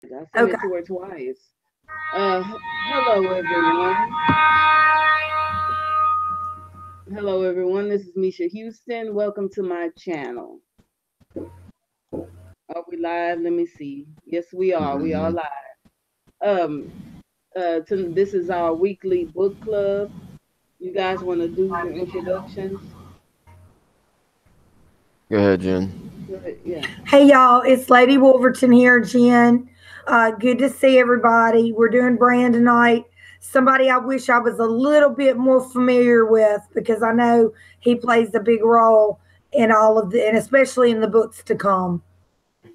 I sent Okay. it to her twice. Hello everyone. Hello everyone. This is Misha Houston. Welcome to my channel. Are we live? Let me see. Yes, we are. We are Mhm. live. Um, this is our weekly book club. You guys want to do your introductions? Go ahead, Jen. Good. Yeah. Hey, y'all. It's Lady Wolverton here, Jen. Good to see everybody. We're doing Bran tonight. Somebody I wish I was a little bit more familiar with because I know he plays a big role in all of the, and especially in the books to come.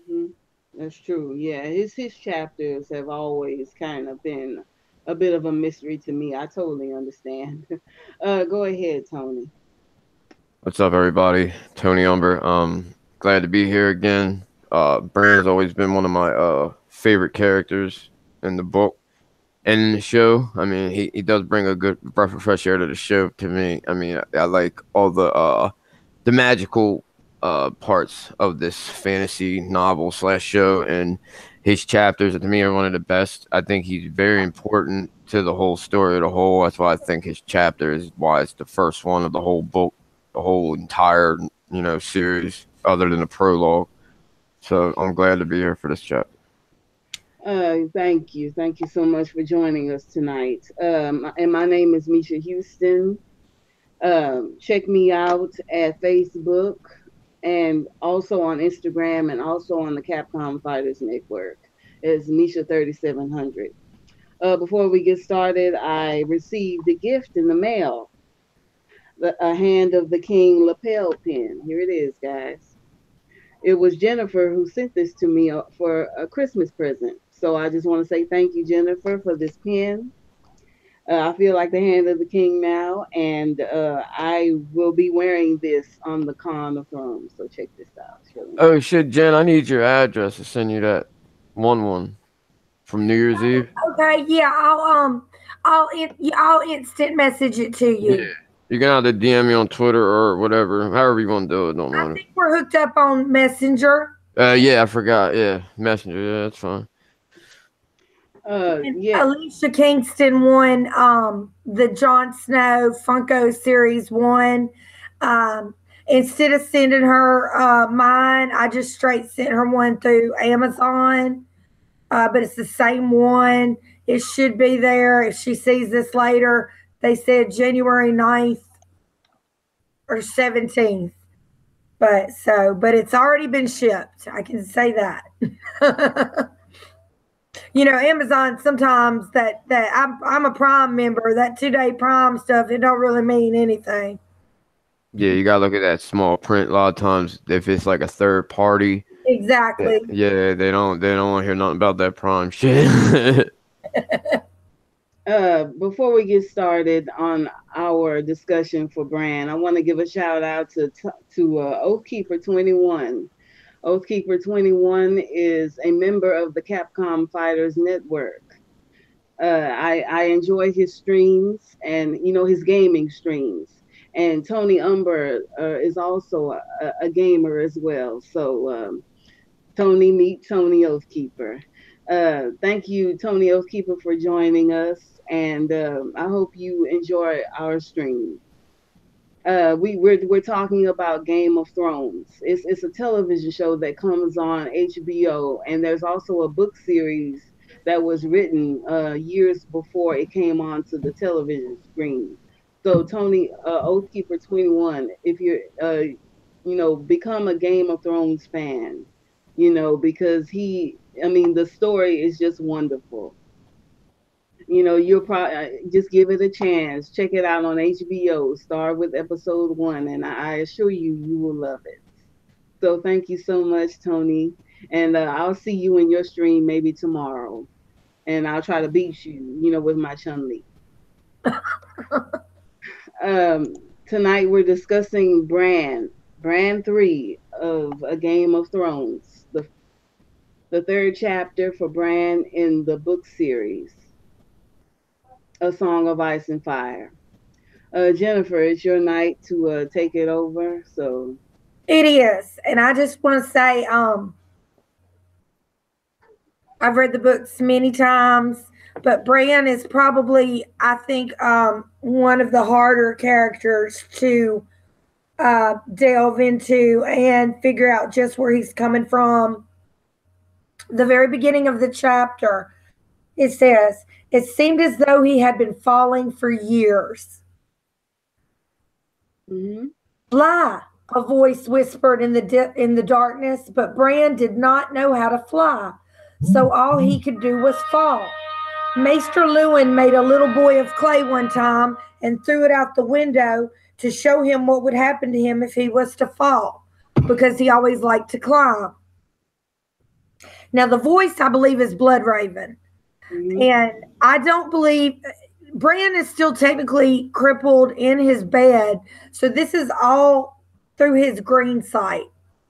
hmm That's true. Yeah, his chapters have always kind of been a bit of a mystery to me. I totally understand. Go ahead, Tony. What's up, everybody? Tony Umber. Glad to be here again. Bran's always been one of my favorite characters in the book and in the show. I mean, he does bring a good breath of fresh air to the show to me. I mean, I like all the magical parts of this fantasy novel slash show, and his chapters to me are one of the best. I think he's very important to the whole story of the whole. That's why I think his chapter is why it's the first one of the whole book, the whole entire series, other than the prologue. So I'm glad to be here for this chapter. Thank you. Thank you so much for joining us tonight. And my name is Misha Houston. Check me out at Facebook and also on Instagram and also on the Capcom Fighters Network. It's Misha3700. Before we get started, I received a gift in the mail, a Hand of the King lapel pin. Here it is, guys. It was Jennifer who sent this to me for a Christmas present. So I just want to say thank you, Jennifer, for this pin. I feel like the hand of the king now, and I will be wearing this on the Con of Thrones. So check this out. It's really Oh nice. shit, Jen, I need your address to send you that one from New Year's Eve. Okay. Yeah. I'll instant message it to Yeah. you. You're gonna have to DM me on Twitter or whatever, however you want to do it. Don't I matter. think we're hooked up on Messenger. Yeah, I forgot. Yeah, Messenger. Yeah, that's fine. And Yeah. Alicia Kingston won the Jon Snow Funko Series 1. Instead of sending her mine, I just straight sent her one through Amazon. But it's the same one. It should be there if she sees this later. They said January 9th or 17th. But it's already been shipped. I can say that. Amazon sometimes that I'm a Prime member. That 2 day Prime stuff it don't really mean anything. Yeah, you gotta look at that small print. A lot of times, if it's like a third party, Exactly. yeah, they don't want to hear nothing about that prime shit. Before we get started on our discussion for Bran, I want to give a shout out to Oathkeeper 21. Oathkeeper 21 is a member of the Capcom Fighters Network. I enjoy his streams and his gaming streams. And Tony Umber is also a gamer as well. So Tony, meet Tony Oathkeeper. Thank you, Tony Oathkeeper, for joining us, and I hope you enjoy our stream. We're talking about Game of Thrones. It's a television show that comes on HBO, and there's also a book series that was written years before it came onto the television screen. So Tony, Oathkeeper 21, if you're become a Game of Thrones fan, because I mean, the story is just wonderful. You'll probably just give it a chance. Check it out on HBO. Start with episode 1, and I assure you, you will love it. So thank you so much, Tony, and I'll see you in your stream maybe tomorrow, and I'll try to beat you, with my Chun Li. Tonight we're discussing Bran 3 of A Game of Thrones, the third chapter for Bran in the book series, A Song of Ice and Fire. Jennifer, it's your night to take it over. So, It is, and I just want to say, I've read the books many times, but Bran is probably, I think, one of the harder characters to delve into and figure out just where he's coming from. The very beginning of the chapter, it says, it seemed as though he had been falling for years. Mm-hmm. Fly, a voice whispered in the darkness, but Bran did not know how to fly, so all he could do was fall. Maester Lewin made a little boy of clay one time and threw it out the window to show him what would happen to him if he was to fall, because he always liked to climb. Now, the voice, I believe, is Bloodraven. Mm-hmm. And I don't believe Bran is still technically crippled in his bed. So this is all through his green sight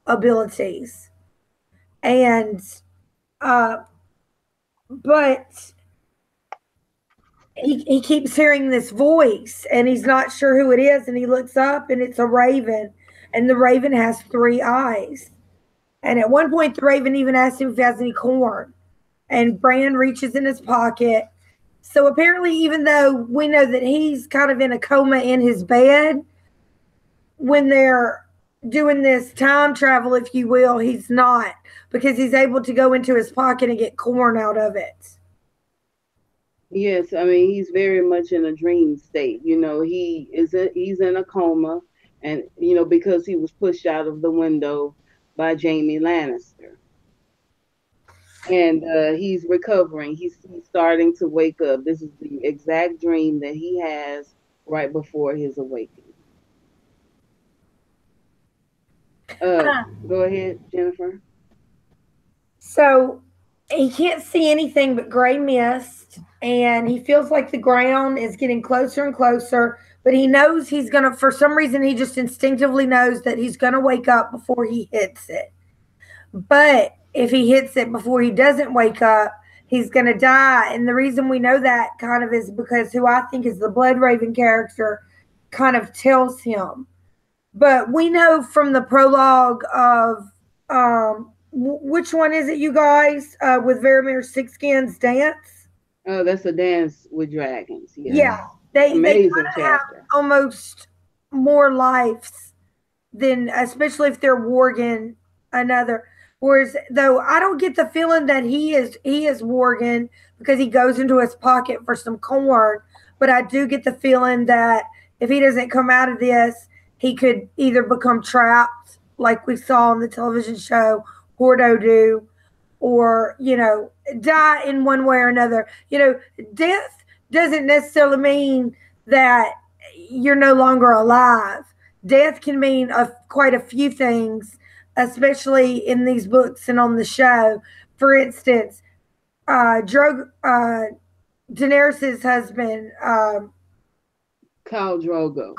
abilities. And, but he keeps hearing this voice and he's not sure who it is. And he looks up and it's a raven. And the raven has 3 eyes. And at one point, the raven even asks him if he has any corn. And Bran reaches in his pocket. So apparently, even though we know that he's kind of in a coma in his bed, when they're doing this time travel, if you will, he's not, because he's able to go into his pocket and get corn out of it. Yes, I mean he's very much in a dream state. He's in a coma, and because he was pushed out of the window by Jaime Lannister. And he's recovering. He's starting to wake up. This is the exact dream that he has right before his awakening. Go ahead, Jennifer. So he can't see anything but gray mist, and he feels like the ground is getting closer and closer. But he knows he's going to, for some reason, he just instinctively knows that he's going to wake up before he hits it. But if he hits it before he doesn't wake up, he's going to die. And the reason we know that kind of is because who I think is the Bloodraven character kind of tells him. But we know from the prologue of, which one is it, you guys, with Varamir Sixskin's dance? Oh, that's a dance with dragons. Yes. Yeah. They have almost more lives than, especially if they're warging another. Whereas, though, I don't get the feeling that he is warging because he goes into his pocket for some corn. But I do get the feeling that if he doesn't come out of this, he could either become trapped, like we saw on the television show Hordo do, or, die in one way or another. Death doesn't necessarily mean that you're no longer alive. Death can mean quite a few things, especially in these books and on the show. For instance, Daenerys' husband, Khal Drogo.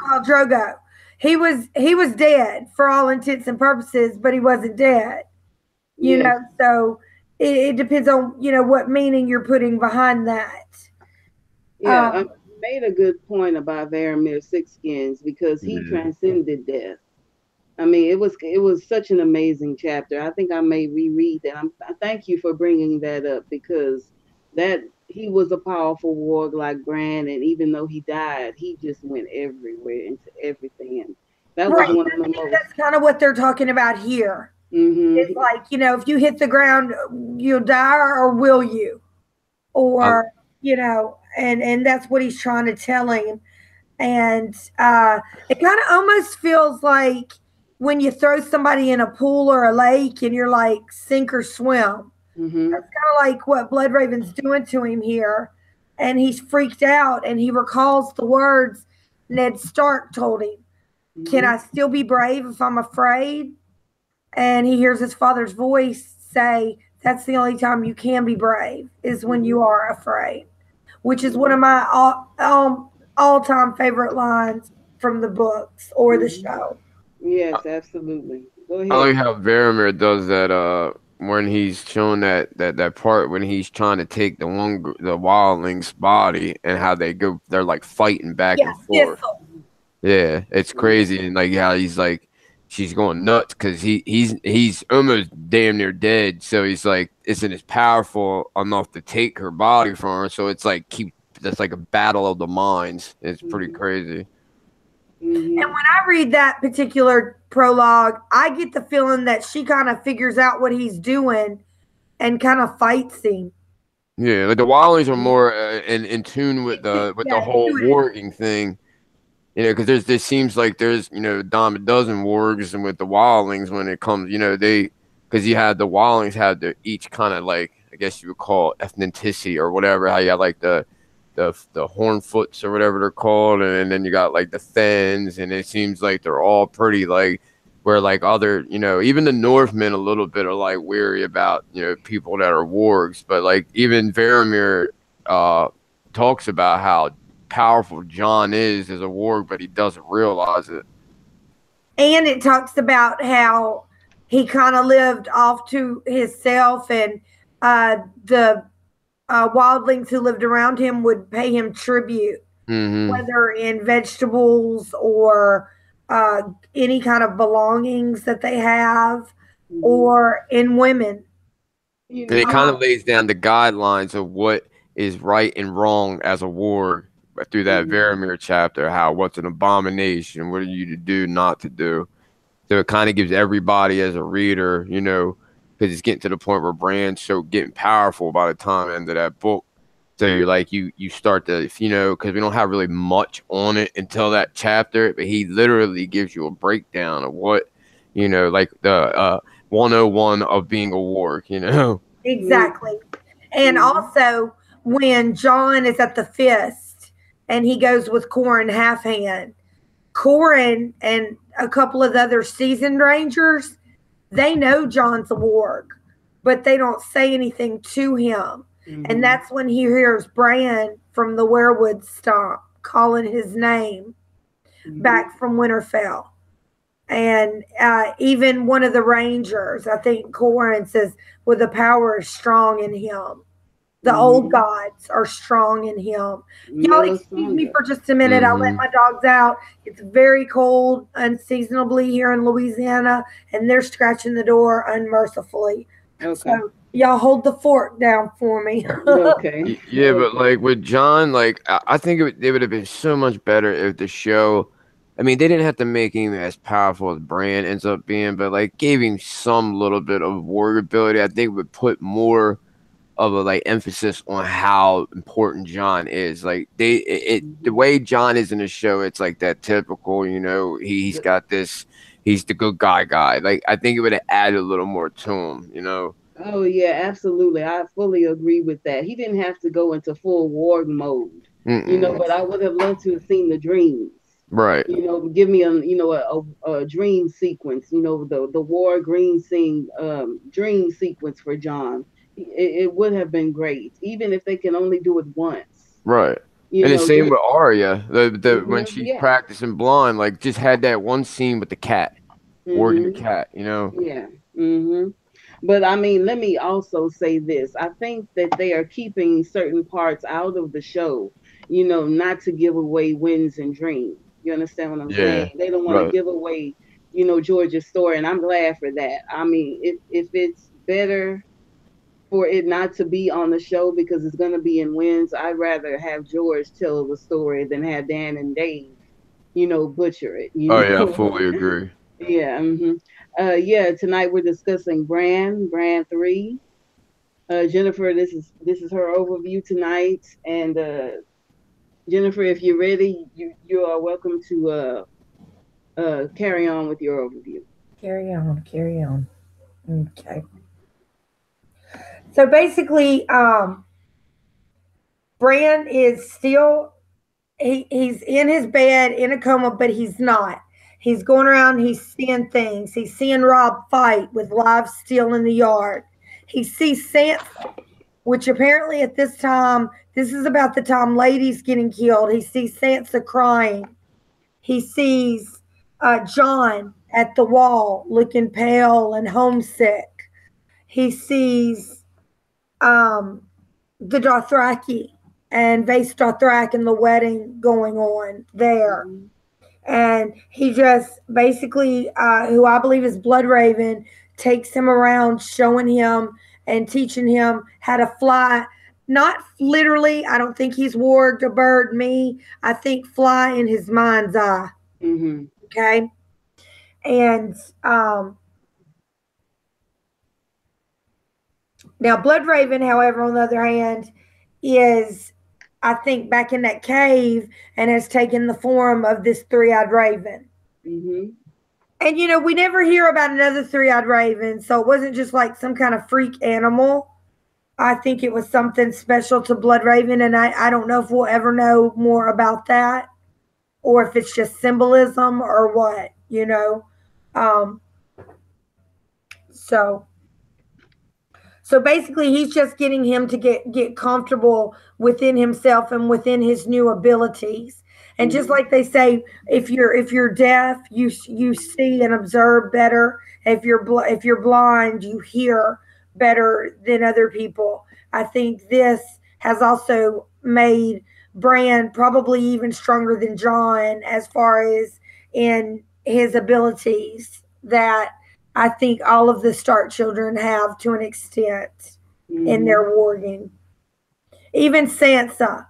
He was dead for all intents and purposes, but he wasn't dead. So it depends on what meaning you're putting behind that. Yeah, I made a good point about Varamir Sixskins because he transcended death. I mean, it was such an amazing chapter. I think I may reread that. I thank you for bringing that up because that he was a powerful warg like Bran, and even though he died, he just went everywhere into everything. And that was one of the most. That's kind of what they're talking about here. Mm-hmm. It's like, if you hit the ground, you'll die, or will you? Or and that's what he's trying to tell him. And it kind of almost feels like when you throw somebody in a pool or a lake and you're like, sink or swim. Mm-hmm. That's kind of like what Bloodraven's doing to him here. And he's freaked out and he recalls the words Ned Stark told him. Mm-hmm. Can I still be brave if I'm afraid? And he hears his father's voice say, that's the only time you can be brave, is when you are afraid, which is one of my all-time favorite lines from the books or the show. Yes, absolutely. Go ahead. I like how Varamir does that when he's showing that part when he's trying to take the wildling's body and how they're like fighting back and forth. Yeah, it's crazy. And like how he's like she's going nuts because he's almost damn near dead. So he's like, isn't as powerful enough to take her body from her. So it's like that's like a battle of the minds. It's pretty crazy. And when I read that particular prologue, I get the feeling that she kind of figures out what he's doing and kind of fights him. Yeah, like the wildlings are more in tune with the whole warging thing. You know, because there seems like there's, you know, a dime a dozen wargs, and with the wildlings when it comes, you know, because you had the wildlings had their each kind of like, I guess you would call ethnicity or whatever. How you had like the hornfoots or whatever they're called, and then you got like the Thens, and it seems like they're all pretty like where like other, you know, even the Northmen a little bit are like weary about, you know, people that are wargs, but like even Varamir talks about how powerful Jon is as a warg, but he doesn't realize it. And it talks about how he kind of lived off to himself, and the wildlings who lived around him would pay him tribute, whether in vegetables or any kind of belongings that they have, or in women. And it kind of lays down the guidelines of what is right and wrong as a warg through that Varamir chapter, how what's an abomination, what are you to do, not to do. So it kind of gives everybody as a reader, you know, because it's getting to the point where Bran's so getting powerful by the time end of that book. So you're like, you start to, you know, because we don't have really much on it until that chapter, but he literally gives you a breakdown of what, you know, like the 101 of being a warg, you know. Exactly. And also when Jon is at the Fist and he goes with Corran Halfhand, Corran and a couple of the other seasoned rangers, they know Jon's a warg, but they don't say anything to him. And that's when he hears Bran from the Weirwood Stomp calling his name back from Winterfell. And even one of the rangers, I think Corran says, well, the power is strong in him. The old gods are strong in him. Y'all excuse me for just a minute. I'll let my dogs out. It's very cold unseasonably here in Louisiana, and they're scratching the door unmercifully. Okay. So y'all hold the fork down for me. Okay. Yeah, but like with Jon, like I think it would have been so much better if the show, I mean, they didn't have to make him as powerful as Bran ends up being, but like gave him some little bit of warg ability. I think would put more of a like emphasis on how important Jon is. Like the way Jon is in the show, it's like that typical, you know, he's got this, he's the good guy. Like I think it would have added a little more to him, you know. Oh yeah, absolutely. I fully agree with that. He didn't have to go into full warg mode, you know, but I would have loved to have seen the dreams. Right. You know, give me a dream sequence. You know, the war green scene dream sequence for Jon. It would have been great, even if they can only do it once. Right. You and know, the same just, with Arya. When she's practicing blonde, like just had that one scene with the cat, working the cat. You know. Yeah. But I mean, let me also say this. I think that they are keeping certain parts out of the show, you know, not to give away winds and dreams. You understand what I'm saying? They don't want to give away, you know, George's story, and I'm glad for that. I mean, if it's better for it not to be on the show because it's going to be in winds, I'd rather have George tell the story than have Dan and Dave, you know, butcher it. You know? Yeah, I fully agree. Yeah. Yeah. Tonight we're discussing Bran 3. Jennifer, this is her overview tonight, and Jennifer, if you're ready, you are welcome to carry on with your overview. Carry on. Okay. So basically, Bran is still he's in his bed in a coma, but he's not. He's going around, he's seeing things. He's seeing Robb fight with live steel in the yard. He sees Sansa, which apparently at this time, this is about the time Lady's getting killed. He sees Sansa crying. He sees Jon at the wall looking pale and homesick. He sees the Dothraki and Vace Dothrak and the wedding going on there. and he just basically, who I believe is Blood Raven, takes him around, showing him and teaching him how to fly. Not literally. I don't think he's warged a bird. Me, I think fly in his mind's eye. Mm-hmm. Okay, and now Blood Raven, however, on the other hand, is I think back in that cave and has taken the form of this three-eyed raven. Mm-hmm. And we never hear about another three-eyed raven, so it wasn't just like some kind of freak animal. I think it was something special to Blood Raven, and I don't know if we'll ever know more about that, or if it's just symbolism or what. Um, so So basically, he's just getting him to get comfortable within himself and within his new abilities. And just Mm-hmm. like they say, if you're deaf, you see and observe better. If you're blind, you hear better than other people. I think this has also made Bran probably even stronger than John as far as in his abilities that I think all of the Stark children have to an extent in Mm-hmm. their warging. Even Sansa,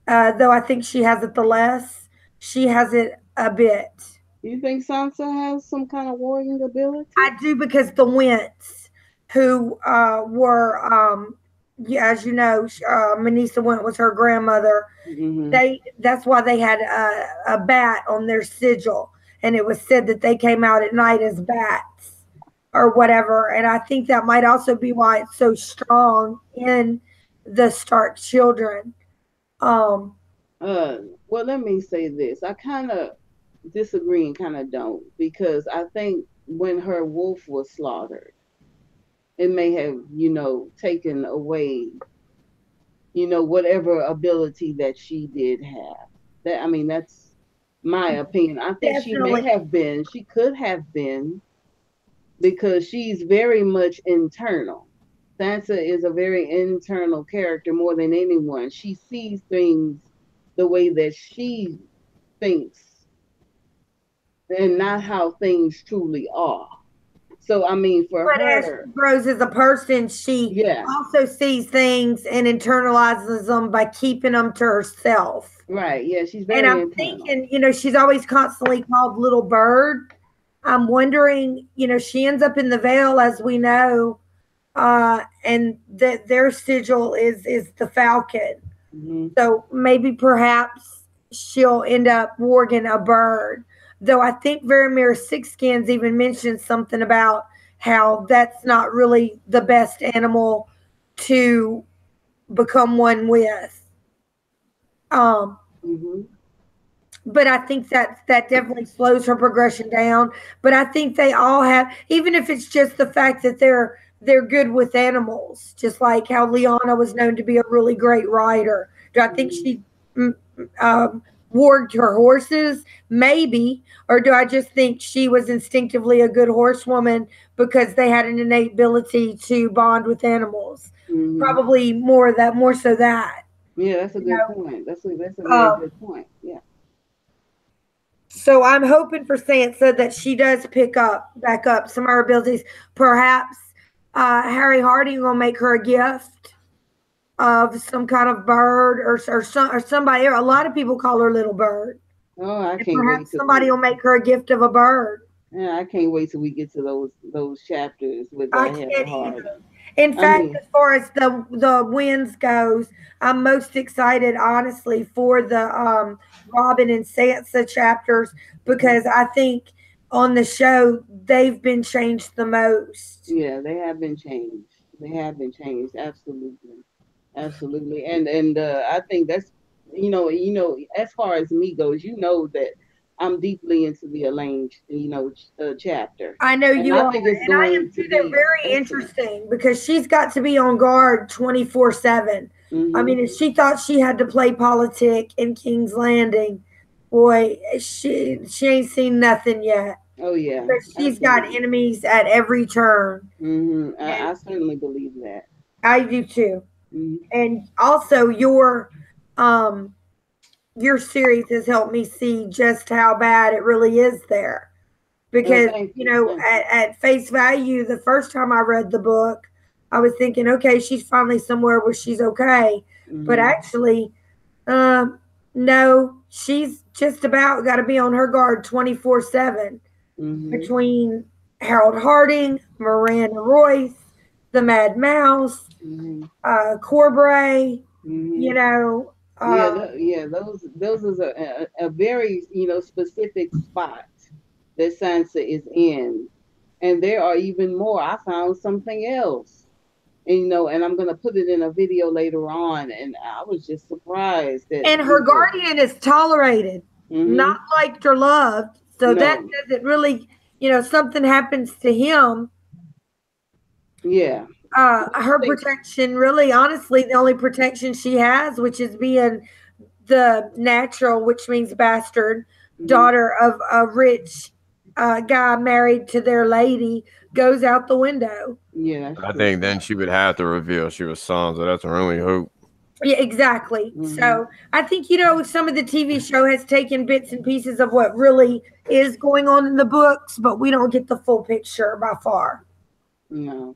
though I think she has it the less, she has it a bit. You think Sansa has some kind of warring ability? I do because the Wents, who were, yeah, as you know, Manisa Went was her grandmother. Mm-hmm. That's why they had a bat on their sigil, and it was said that they came out at night as bats or whatever. And I think that might also be why it's so strong in the Stark children. Um, Uh, well, let me say this. I kind of disagree and kind of don't because I think when her wolf was slaughtered, it may have, taken away, whatever ability that she did have. That's my opinion. I think Definitely. she could have been because she's very much internal. Sansa is a very internal character more than anyone. She sees things the way that she thinks and not how things truly are. So, for But as she her, grows as a person, she yeah, also sees things and internalizes them by keeping them to herself. right, yeah, she's And very I'm internal. thinking, she's always constantly called Little Bird. I'm wondering, she ends up in the Vale, as we know, and that their sigil is the Falcon. Hmm. So maybe perhaps she'll end up warging a bird. Though I think Verimir Sixskins even mentioned something about how that's not really the best animal to become one with. Um, Hmm. but I think that definitely slows her progression down. But I think they all have, even if it's just the fact that they're good with animals, just like how Liana was known to be a really great rider. Do I think Hmm. she mm, um, warged her horses? Maybe. Or do I just think she was instinctively a good horsewoman because they had an innate ability to bond with animals? Hmm. Probably more so that. Yeah, that's a You good know, point. That's a very um, good point. Yeah. So I'm hoping for Sansa that she does pick up back up some of her abilities. Perhaps Harry Harding will make her a gift of some kind of bird or somebody. A lot of people call her Little Bird, Oh, I and can't wait perhaps till somebody will make her a gift of a bird. yeah, I can't wait till we get to those chapters with I Harry can't either. Harding. In I fact, mean, as far as the wins goes, I'm most excited, honestly, for the Robin and Sansa chapters because I think on the show they've been changed the most. yeah, they have been changed. They have been changed. Absolutely, absolutely. And I think that's as far as me goes, that I'm deeply into the Elaine, chapter, I know and you I are, think it's and I am going to too. They're be very excellent. interesting because she's got to be on guard 24/7. I Hmm. mean, if she thought she had to play politic in King's Landing, boy, she ain't seen nothing yet. Oh yeah, Because she's got absolutely. enemies at every turn. I And certainly believe that. I do too. Hmm. And also your um your series has helped me see just how bad it really is there. Oh, Because, thank you you. know, Thank you. at face value, the first time I read the book, I was thinking, okay, she's finally somewhere where she's okay. But Mm-hmm. actually, um, no, she's just about got to be on her guard 24/7 Mm-hmm. between Harold Harding, Miranda Royce, the Mad Mouse, Mm-hmm. Corbray, you Mm-hmm. know, Yeah, yeah, those is a very, specific spot that Sansa is in. And there are even more. I found something else. And and I'm gonna put it in a video later on. And I was just surprised that, and her guardian is tolerated, not mm-hmm. liked or loved. So that No. doesn't really, something happens to him. Yeah. Her They, protection, really, honestly, the only protection she has, which is being the natural, which means bastard, mm-hmm. daughter of a rich guy married to their lady, goes out the window. Yeah, that's I true. think then she would have to reveal she was Sansa. That's her only hope. Yeah, exactly. Mm-hmm. So I think, some of the TV show has taken bits and pieces of what really is going on in the books, but we don't get the full picture by far. No.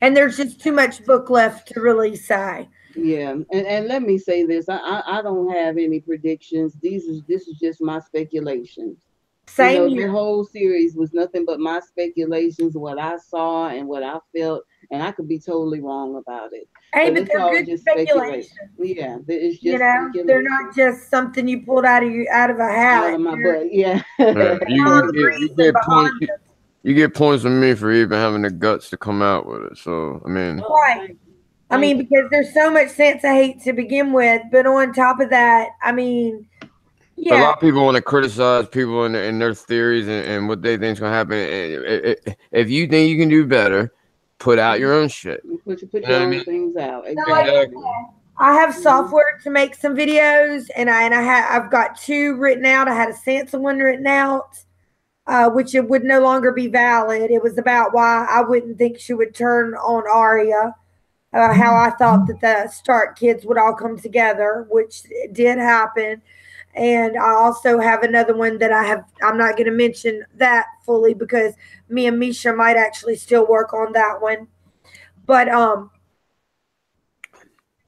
And there's just too much book left to really say. Yeah, and let me say this: I don't have any predictions. This is just my speculations. Same The here. whole series was nothing but my speculations, what I saw and what I felt, and I could be totally wrong about it. Hey, But but it's they're all good just speculation. speculation. Yeah, it's just They're not speculation just something you pulled out of a out hat. of my butt. Yeah. Yeah, There's you reason get points. behind them. You get points from me for even having the guts to come out with it. So I mean, Oh, Right. thank you. I mean, Thank you. because there's so much sense I hate to begin with, but on top of that, I mean, a yeah, lot of people want to criticize people and their theories and what they think is gonna happen. If you think you can do better, put out your own shit. You put You know your what I own mean? things out. so like I Exactly. Exactly. said, I have Hmm. software to make some videos, and I've got two written out. I had a Sansa one written out, which it would no longer be valid. It was about why I wouldn't think she would turn on Arya. How I thought that the Stark kids would all come together, which did happen. And I also have another one that I'm not going to mention that fully because me and Misha might actually still work on that one. But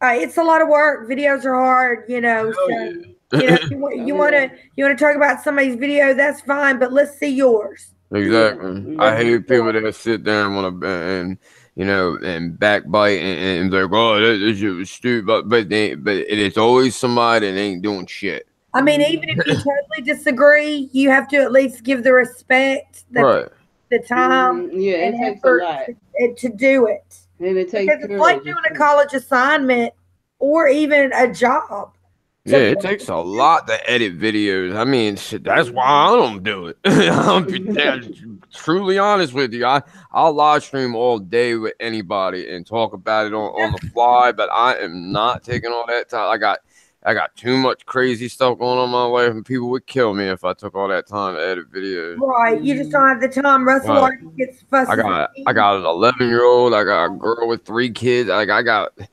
it's a lot of work. Videos are hard, Hell So yeah. Oh you yeah. want to talk about somebody's video, that's fine. But let's see yours. Yeah. Exactly. I Let's Hmm. see hate people yours. that sit there and want to and backbite and be like, oh, this shit was stupid. But it is always somebody that ain't doing shit. I mean, even Hmm. if you totally disagree, you have to at least give the respect that Right. the time Hmm. Yeah, and it takes a effort lot, to do it. and it takes Because it's like courage. doing a college assignment or even a job. Yeah, So it takes a lot to edit videos. I mean, shit, that's why I don't do it. I'll be truly honest with you. I'll live stream all day with anybody and talk about it on the fly, but I am not taking all that time. I got too much crazy stuff going on in my life, and people would kill me if I took all that time to edit videos. right, you just Hmm. don't have the time. Russell Right. already gets I fusses at got I me. got an 11-year-old. I got a girl with 3 kids. I got You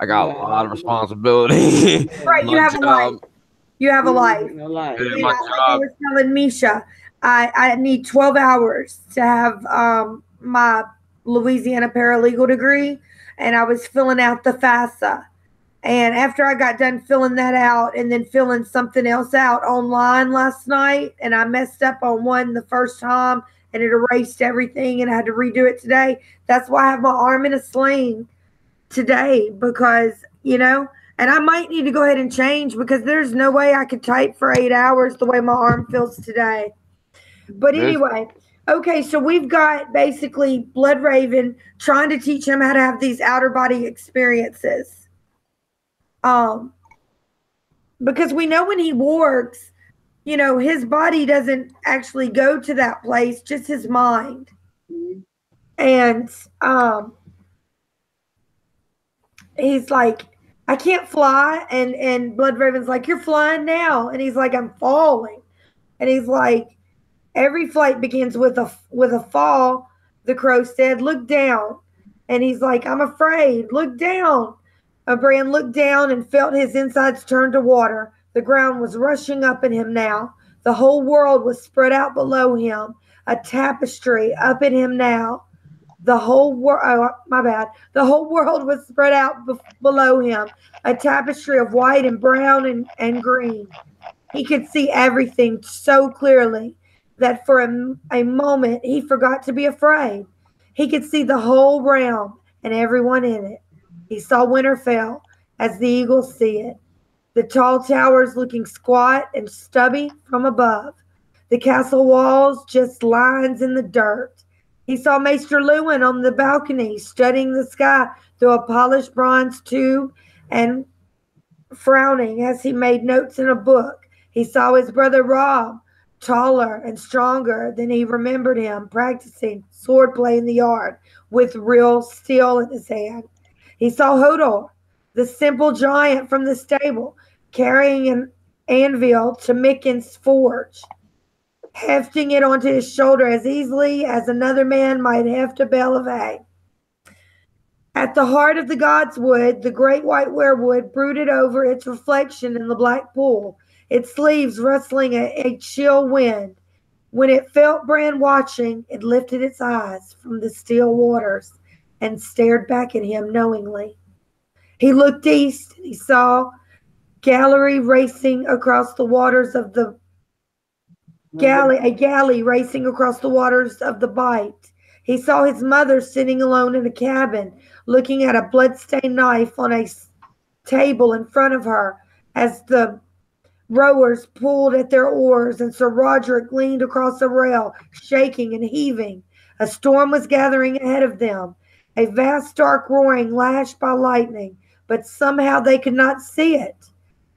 a got a lot of lot of work. responsibility. Yeah. Right, you My have a life. job. You have a life. Hmm. A life. Yeah, And my Yeah. like I job. was telling Misha, I need 12 hours to have my Louisiana paralegal degree, and I was filling out the FAFSA. And after I got done filling that out and then filling something else out online last night, and I messed up on one the first time and it erased everything and I had to redo it today. That's why I have my arm in a sling today because, and I might need to go ahead and change because there's no way I could type for 8 hours the way my arm feels today. But This anyway, okay, so we've got basically Blood Raven trying to teach him how to have these outer body experiences. Um, because we know when he wargs, his body doesn't actually go to that place, just his mind. Hmm. And he's like, I can't fly. And Blood Raven's like, you're flying now. And he's like, I'm falling. And he's like, every flight begins with a fall. The crow said, look down. And he's like, I'm afraid. Look down. Bran looked down and felt his insides turn to water. The ground was rushing up at him now. The whole world was spread out below him, a tapestry up at him now. The whole world, oh, my bad. The whole world was spread out below him, a tapestry of white and brown and green. He could see everything so clearly that for a moment he forgot to be afraid. He could see the whole realm and everyone in it. He saw Winterfell as the eagles see it, the tall towers looking squat and stubby from above, the castle walls just lines in the dirt. He saw Maester Lewin on the balcony studying the sky through a polished bronze tube and frowning as he made notes in a book. He saw his brother Rob, taller and stronger than he remembered him, practicing swordplay in the yard with real steel in his hand. He saw Hodor, the simple giant from the stable, carrying an anvil to Micken's forge, hefting it onto his shoulder as easily as another man might heft a bale of hay. At the heart of the godswood, the great white weirwood brooded over its reflection in the black pool, its leaves rustling a chill wind. When it felt Bran watching, it lifted its eyes from the still waters and stared back at him knowingly. He looked east and he saw a galley racing across the waters of the Bight. He saw his mother sitting alone in a cabin, looking at a blood-stained knife on a table in front of her as the rowers pulled at their oars and Sir Roderick leaned across the rail, shaking and heaving. A storm was gathering ahead of them, a vast dark roaring lashed by lightning, but somehow they could not see it.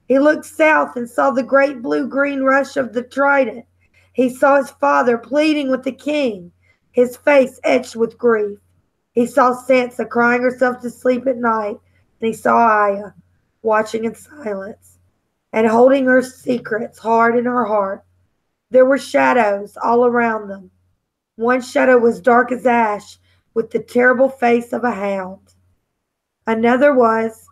He looked south and saw the great blue-green rush of the Trident. He saw his father pleading with the king, his face etched with grief. He saw Sansa crying herself to sleep at night, and he saw Arya watching in silence and holding her secrets hard in her heart. There were shadows all around them. One shadow was dark as ash, with the terrible face of a hound. Another was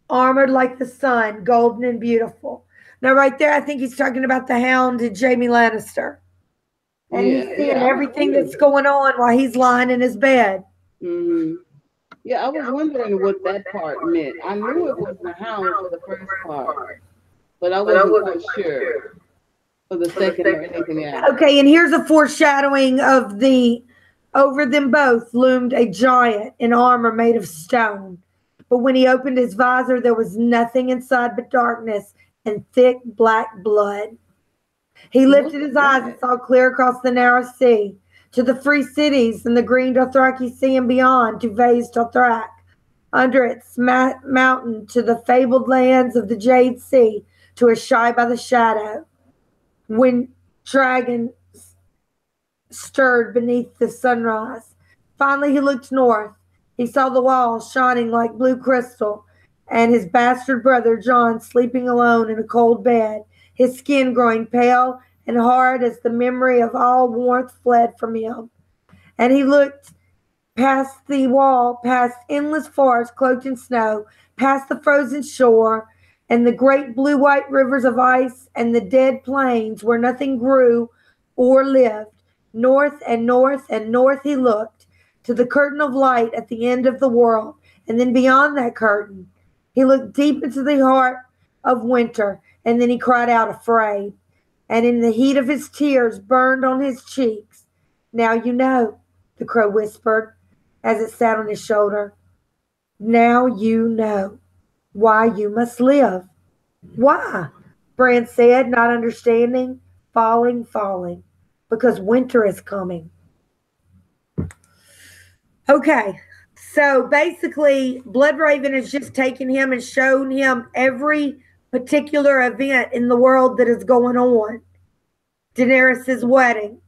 armored like the sun, golden and beautiful. Now, right there, I think he's talking about the hound and Jaime Lannister. And he's seeing everything that's going on while he's lying in his bed. Mm-hmm. Yeah, I was wondering what that part meant. I knew it was the hound for the first part, but I wasn't quite sure for the second or anything else. Okay, and here's a foreshadowing of over them both loomed a giant in armor made of stone. But when he opened his visor, there was nothing inside but darkness and thick black blood. He lifted his eyes and saw clear across the narrow sea, to the free cities and the green Dothraki sea and beyond, to Vaes Dothrak, under its mountain, to the fabled lands of the Jade Sea, to Ashai by the shadow. When dragons stirred beneath the sunrise. Finally he looked north. He saw the walls shining like blue crystal, and his bastard brother Jon sleeping alone in a cold bed, his skin growing pale and hard as the memory of all warmth fled from him. And he looked past the wall, past endless forests cloaked in snow, past the frozen shore, and the great blue-white rivers of ice, and the dead plains where nothing grew or lived. North and north and north he looked, to the curtain of light at the end of the world, and then beyond that curtain. He looked deep into the heart of winter, and then he cried out afraid. And in the heat of his tears burned on his cheeks. Now you know, the crow whispered, as it sat on his shoulder. Now you know why you must live. Why? Bran said, not understanding. Falling. Because winter is coming. Okay, so basically, Bloodraven has just taken him and shown him every particular event in the world that is going on. Daenerys' wedding,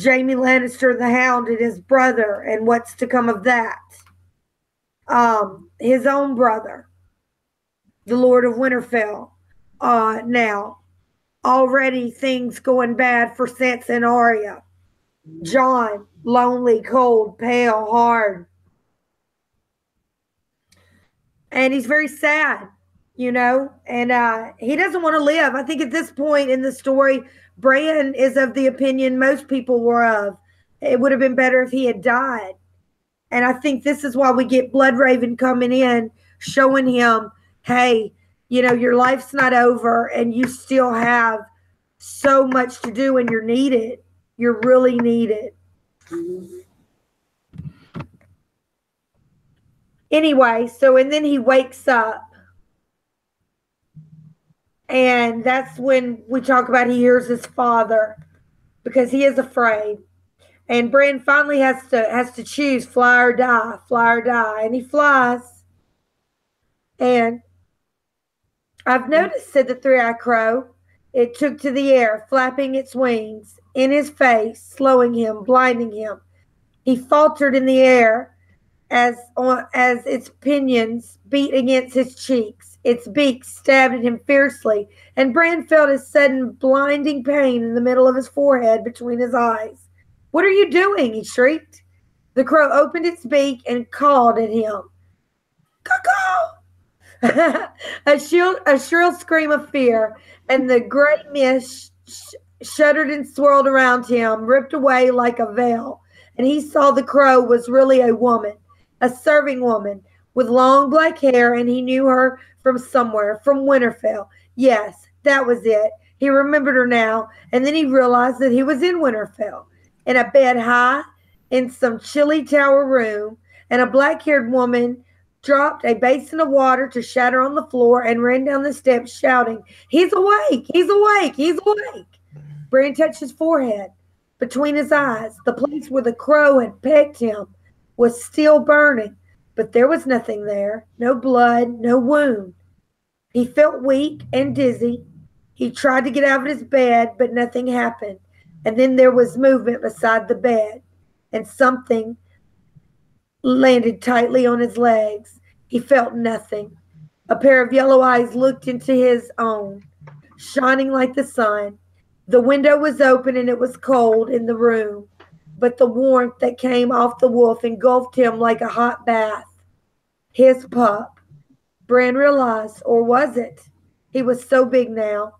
Jaime Lannister the Hound and his brother, and what's to come of that. His own brother, the Lord of Winterfell. Now, already things going bad for Sansa and Arya. Jon, lonely, cold, pale, hard. and he's very sad, and he doesn't want to live. I think at this point in the story, Bran is of the opinion most people were of. It would have been better if he had died. And I think this is why we get Bloodraven coming in, showing him, hey, your life's not over and you still have so much to do and you're needed. You're really needed. Mm-hmm. Anyway, and then he wakes up. And that's when we talk about he hears his father because he is afraid. And Bran finally has to choose fly or die, and he flies. And I've noticed, said the three-eyed crow, it took to the air, flapping its wings in his face, slowing him, blinding him. He faltered in the air as its pinions beat against his cheeks. Its beak stabbed at him fiercely, and Bran felt a sudden blinding pain in the middle of his forehead between his eyes. "What are you doing?" he shrieked. The crow opened its beak and called at him. "Caw-caw!" A shrill scream of fear, and the gray mist shuddered and swirled around him, ripped away like a veil, and he saw the crow was really a woman, a serving woman with long black hair, and he knew her from somewhere, from Winterfell. Yes, that was it. He remembered her now, and then he realized that he was in Winterfell, in a bed high in some chilly tower room, and a black-haired woman dropped a basin of water to shatter on the floor and ran down the steps shouting, "He's awake! He's awake! He's awake!" Bran touched his forehead. Between his eyes, the place where the crow had pecked him was still burning, but there was nothing there, no blood, no wound. He felt weak and dizzy. He tried to get out of his bed, but nothing happened. And then there was movement beside the bed, and something landed tightly on his legs. He felt nothing. A pair of yellow eyes looked into his own, shining like the sun. The window was open and it was cold in the room, but the warmth that came off the wolf engulfed him like a hot bath. His pup. Bran realized, or was it? He was so big now.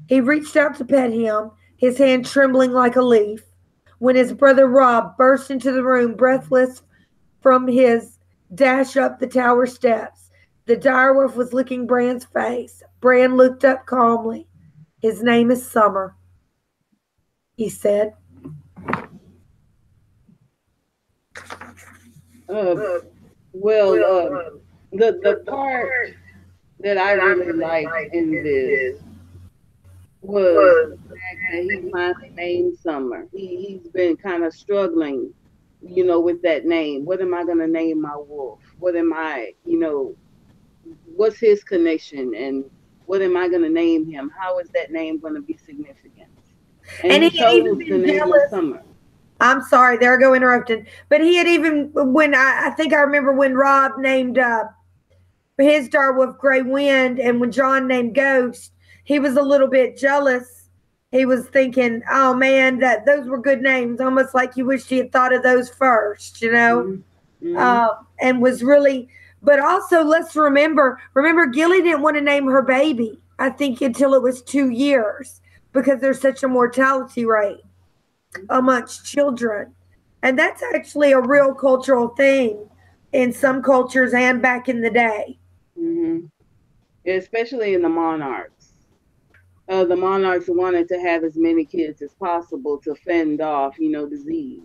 He reached out to pet him, his hand trembling like a leaf, when his brother Robb burst into the room, breathless from his dash up the tower steps. The direwolf was licking Bran's face. Bran looked up calmly. "His name is Summer," he said. The part that I really liked in this was the fact that he finally named Summer. He's been kind of struggling, with that name. What am I going to name my wolf? What am I, what's his connection, and what am I going to name him? How is that name going to be significant? And he chose the name of Summer. I'm sorry, there I go interrupting. But he had even, when I think I remember when Robb named his direwolf Grey Wind, and when Jon named Ghost, he was a little bit jealous. He was thinking, oh man, that those were good names, almost like he wished he had thought of those first, and was really, but also let's remember Gilly didn't want to name her baby, I think, until it was 2 years, because there's such a mortality rate amongst children. And that's actually a real cultural thing in some cultures and back in the day. Mm-hmm. Especially in the monarchs. The monarchs wanted to have as many kids as possible to fend off, disease.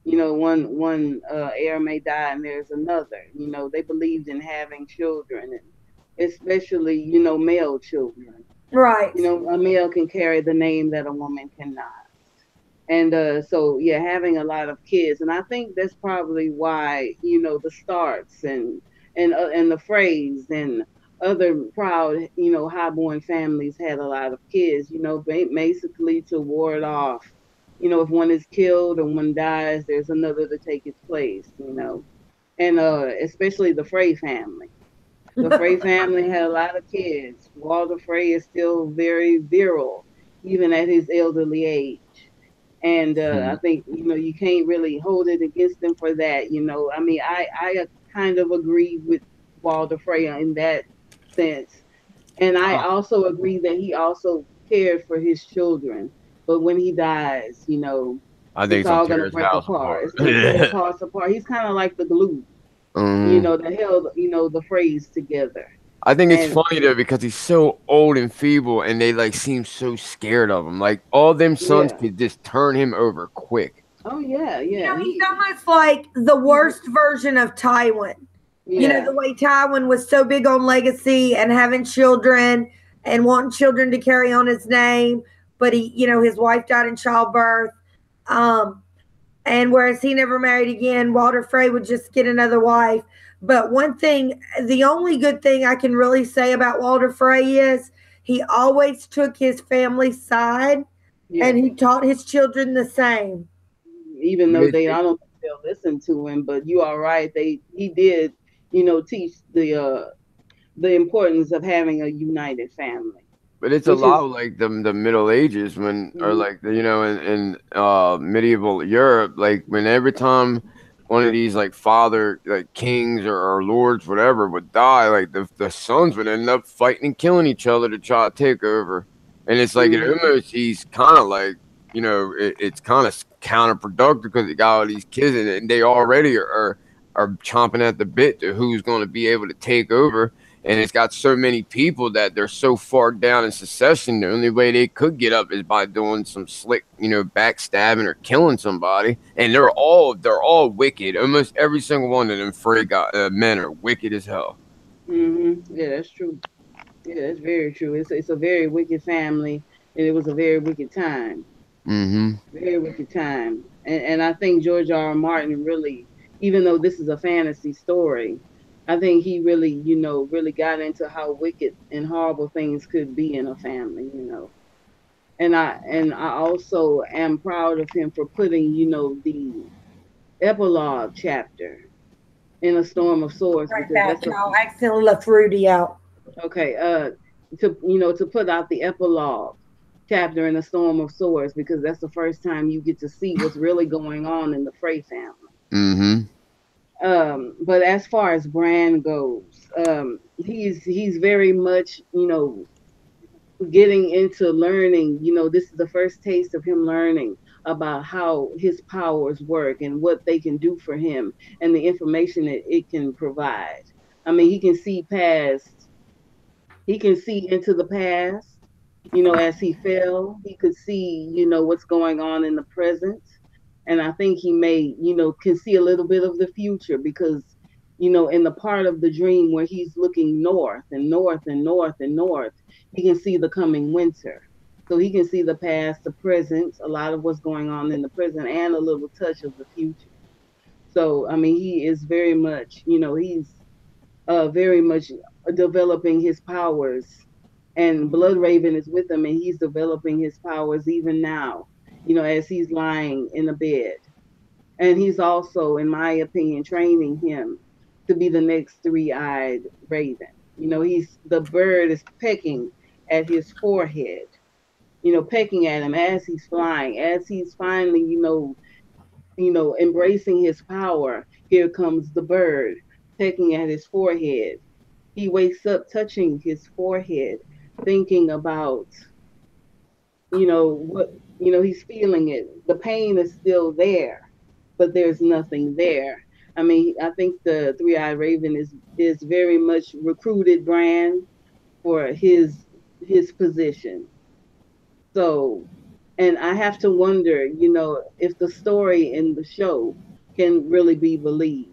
One heir may die and there's another. They believed in having children, and especially, male children. Right. A male can carry the name that a woman cannot. And so, yeah, having a lot of kids. And I think that's probably why, the Starks and the Freys and other proud, highborn families had a lot of kids, basically to ward off, if one is killed or one dies, there's another to take its place, And especially the Frey family. The Frey family had a lot of kids. Walder Frey is still very virile, even at his elderly age. And I think, you can't really hold it against them for that. I mean, I kind of agree with Walder Frey in that sense. And I also agree that he also cared for his children. But when he dies, I think it's it's gonna all tear gonna his break house apart. apart. It's gonna tear his hearts apart. He's kind of like the glue, um, that held, the phrase together. I think it's And funny though because he's so old and feeble, and they like seem so scared of him. Like all them sons yeah, could just turn him over quick. oh yeah, You yeah, know, he's almost like the he, worst version of Tywin. You know, yeah, the way Tywin was so big on legacy and having children and wanting children to carry on his name, but his wife died in childbirth. Um, and whereas he never married again, Walter Frey would just get another wife. But one thing, the only good thing I can really say about Walter Frey is he always took his family's side and yeah. he taught his children the same. Even though But I don't think they'll listen to him, but you are right. He did, teach the importance of having a united family, it's a which lot is, of like the Middle Ages when, or mhm, like in medieval Europe, like when every time one of these like father like kings or lords whatever would die, like the sons would end up fighting and killing each other to try to take over, and it's like it mhm, almost he's kind of like it's kind of counterproductive because you got all these kids and they already are chomping at the bit to who's going to be able to take over, and it's got so many people that they're so far down in succession. The only way they could get up is by doing some slick, backstabbing or killing somebody. And they're all wicked. Almost every single one of them Frey got men are wicked as hell. yeah, that's true. Yeah, that's very true. It's a very wicked family, and it was a very wicked time. Mm-hmm. Very wicked time. And I think George R. R. Martin really, even though this is a fantasy story, I think he really, really got into how wicked and horrible things could be in a family. And I also am proud of him for putting, the epilogue chapter in A Storm of Swords, Right because back. that's a Y'all accidentally left Rudy out. okay, to put out the epilogue chapter in A Storm of Swords, because that's the first time you get to see what's really going on in the Frey family. Mm-hmm. But as far as Bran goes, he's very much, getting into learning. This is the first taste of him learning about how his powers work and what they can do for him and the information that it can provide. I mean, he can see into the past, as he fell. He could see, what's going on in the present. And I think he may, can see a little bit of the future because, in the part of the dream where he's looking north and north and north and north, he can see the coming winter. So he can see the past, the present, a lot of what's going on in the present, and a little touch of the future. So, I mean, he is very much, he's very much developing his powers, and Blood Raven is with him, and he's developing his powers even now, as he's lying in a bed. And he's also, in my opinion, training him to be the next three-eyed raven. He's the bird is pecking at his forehead, pecking at him as he's flying, as he's finally, embracing his power. Here comes the bird pecking at his forehead. He wakes up touching his forehead, thinking about, what, he's feeling it. The pain is still there, but there's nothing there. I mean, I think the three-eyed raven is very much recruited Bran for his position. So, and I have to wonder, if the story in the show can really be believed.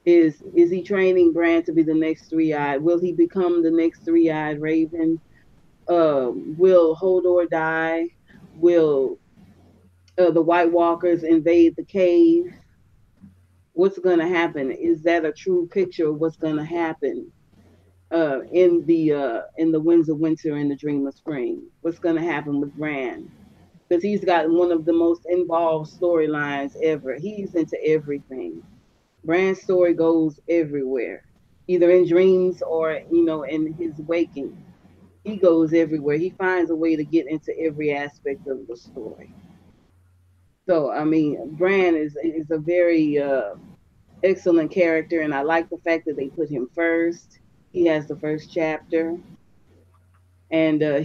Is he training Bran to be the next three-eyed? Will he become the next three-eyed raven? Will Hodor die? Will the White Walkers invade the cave? What's going to happen? Is that a true picture of what's going to happen in the Winds of Winter and the Dream of Spring? What's going to happen with Bran? Because he's got one of the most involved storylines ever. He's into everything. Bran's story goes everywhere, either in dreams or in his waking. He goes everywhere. He finds a way to get into every aspect of the story. So I mean, Bran is a very excellent character, and I like the fact that they put him first. He has the first chapter, and I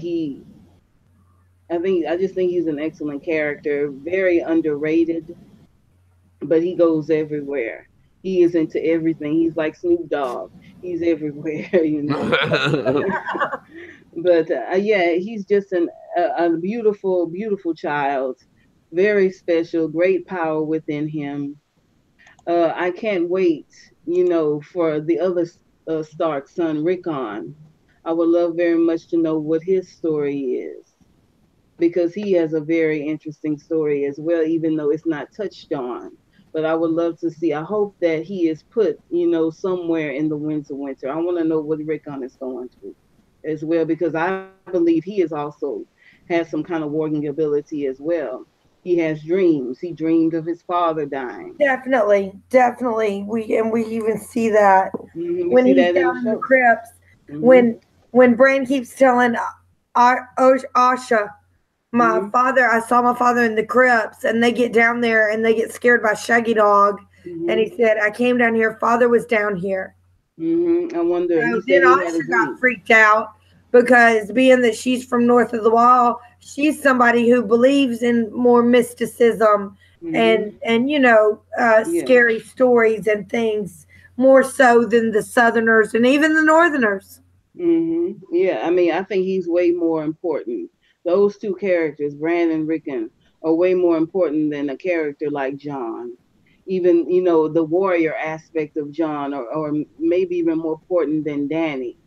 just think he's an excellent character, very underrated, but he goes everywhere. He is into everything. He's like Snoop Dogg. He's everywhere, you know. But yeah, he's just a beautiful, beautiful child, very special, great power within him. I can't wait, for the other Stark son, Rickon. I would love very much to know what his story is because he has a very interesting story as well, even though it's not touched on. But I would love to see. I hope that he is put, somewhere in the Winter. I want to know what Rickon is going through as well because I believe he is also has some kind of warging ability as well. He has dreams. He dreamed of his father dying. Definitely, definitely. We even see that We when see he's that in the down in the show. crypts. Hmm. When Bran keeps telling Asha, Hmm. I saw my father in the crypts, and they get down there and they get scared by Shaggy Dog, and Hmm. he said, "I came down here. Father was down here." I wonder. He So said then he had a Asha got dream. freaked out because being that she's from north of the wall, she's somebody who believes in more mysticism Hmm. and Yeah. scary stories and things more so than the Southerners and even the Northerners. Yeah. I mean, I think he's way more important. Those two characters, Bran and Rickon, are way more important than a character like John. Even the warrior aspect of John, or maybe even more important than Danny.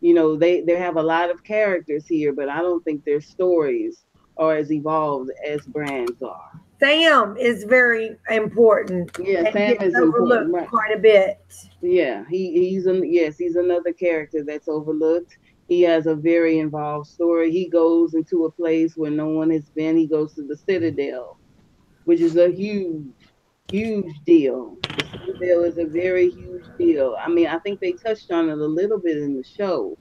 They have a lot of characters here, but I don't think their stories are as evolved as Bran's are. Sam is very important Yeah, and Sam gets is important, overlooked right? quite a bit. Yeah, he's another character that's overlooked. He has a very involved story. He goes into a place where no one has been. He goes to the Citadel, which is a huge, huge deal. The Citadel is a very huge deal. I mean, I think they touched on it a little bit in the show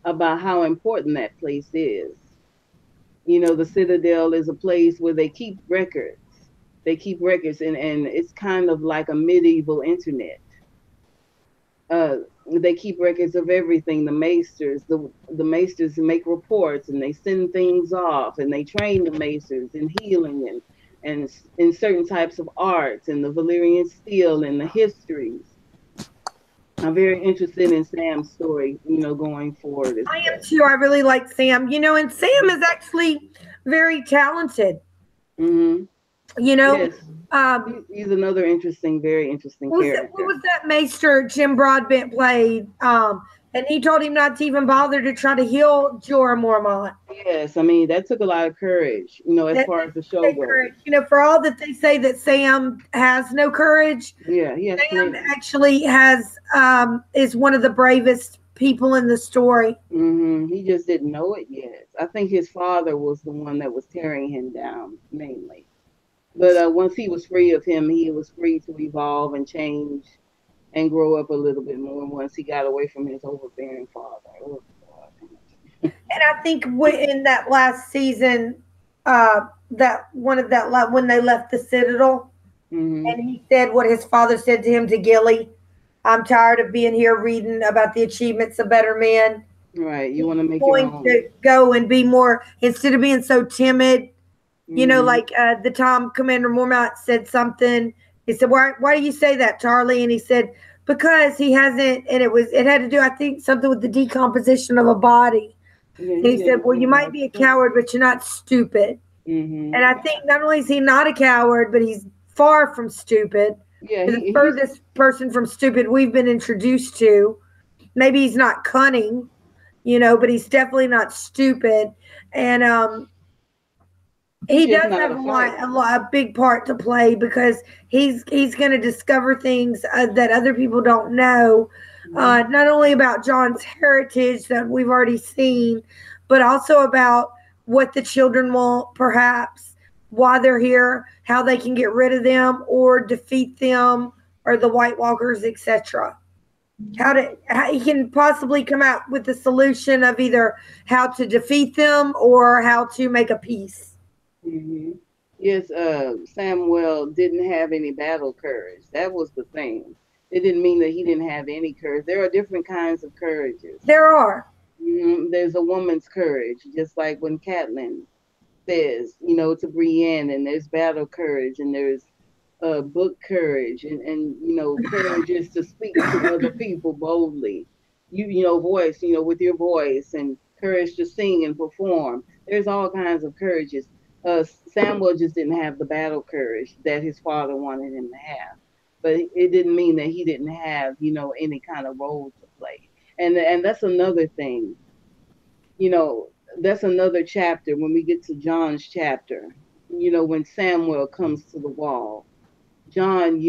about how important that place is. The Citadel is a place where they keep records. They keep records, and it's kind of like a medieval internet. uh, they keep records of everything. The maesters make reports and they send things off and they train the maesters in healing and in certain types of arts and the Valyrian steel and the histories. I'm very interested in Sam's story, going forward as I am well. too. I really like Sam, and Sam is actually very talented. Hmm. You know, Yes, um, he's another interesting, very interesting what character. was that Maester Jim Broadbent played? And he told him not to even bother to try to heal Jorah Mormont. Yes, I mean that took a lot of courage, as That far didn't as the show take courage. goes. For all that they say that Sam has no courage, Yeah, he has Sam plenty. actually has is one of the bravest people in the story. He just didn't know it yet. I think his father was the one that was tearing him down mainly. But once he was free of him, he was free to evolve and change and grow up a little bit more. Once he got away from his overbearing father. Oh, God. And I think in that last season, that one of that when they left the Citadel, Hmm. and he said what his father said to him to Gilly. I'm tired of being here reading about the achievements of better men. Right. You want He's to make your going own. to go and be more instead of being so timid. Hmm. Like the Tom Commander Mormont said something. He said, "Why do you say that, Charlie?" And he said, "Because he hasn't." And it had to do, I think, something with the decomposition of a body. Yeah, And he he said, didn't "Well, know you might how be a to think. coward, but you're not stupid." And I Hmm. think not only is he not a coward, but he's far from stupid. Yeah, The he's. furthest person from stupid we've been introduced to. Maybe he's not cunning, but he's definitely not stupid. And He he just does not have a fighter. a big part to play because he's going to discover things that other people don't know, Hmm. not only about John's heritage that we've already seen, but also about what the children want, perhaps why they're here, how they can get rid of them or defeat them, or the White Walkers, etc. How he can possibly come out with the solution of either how to defeat them or how to make a peace. Hmm. Yes, Samuel didn't have any battle courage. That was the thing. It didn't mean that he didn't have any courage. There are different kinds of courages. There are. There's a woman's courage, just like when Catelyn says, to Brienne, and there's battle courage, and there's book courage, and courage is to speak to other people boldly. Voice, with your voice, and courage to sing and perform. There's all kinds of courages. Samuel just didn't have the battle courage that his father wanted him to have, but it didn't mean that he didn't have, any kind of role to play. And that's another thing, you know, that's another chapter when we get to John's chapter. When Samuel comes to the wall, John,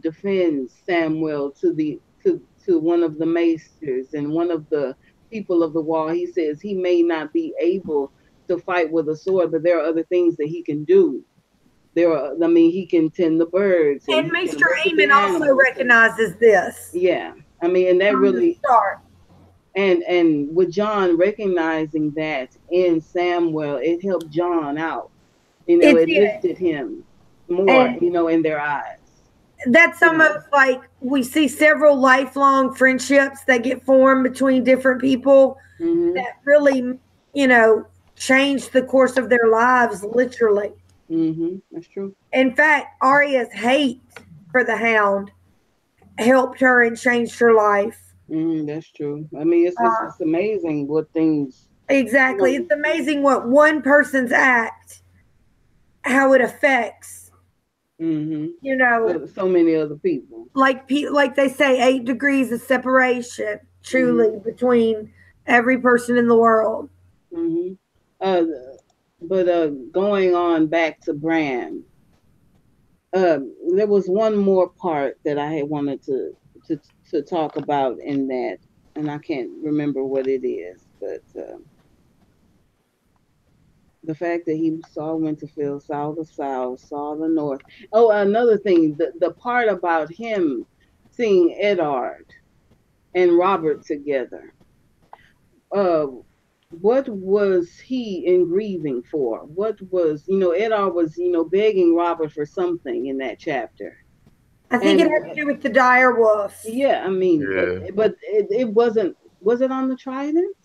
defends Samuel to one of the maesters and one of the people of the wall. He says he may not be able to fight with a sword, but there are other things that he can do. He can tend the birds and And he can Mr. look at the Eamon also animals. And recognizes this yeah, and that from the really, start. and with John recognizing that in Samuel, it helped John out. It It did. lifted him more, And in their eyes. that's You know. almost like we see several lifelong friendships that get formed between different people Mhm. that really, you know, change the course of their lives, literally. Mhm. That's true. In fact, Arya's hate for the Hound helped her and changed her life. That's true. I mean, it's amazing what things, you Exactly. know. It's amazing what one person's act, how it affects, Mhm. you know, So many other people. like they say, 8 degrees of separation, Mhm. truly, between every person in the world. Mhm. Uh, but going on back to Bran, there was one more part that I had wanted to to talk about in that, and I can't remember what it is, but the fact that he saw Winterfell, saw the South, saw the North. Oh, another thing, the part about him seeing Eddard and Robert together. Uh, what was he in grieving for? What was, Eddard was, begging Robert for something in that chapter. I think it And had to do with the dire wolves. yeah, I mean, Yeah. but it wasn't. Was it on the Trident,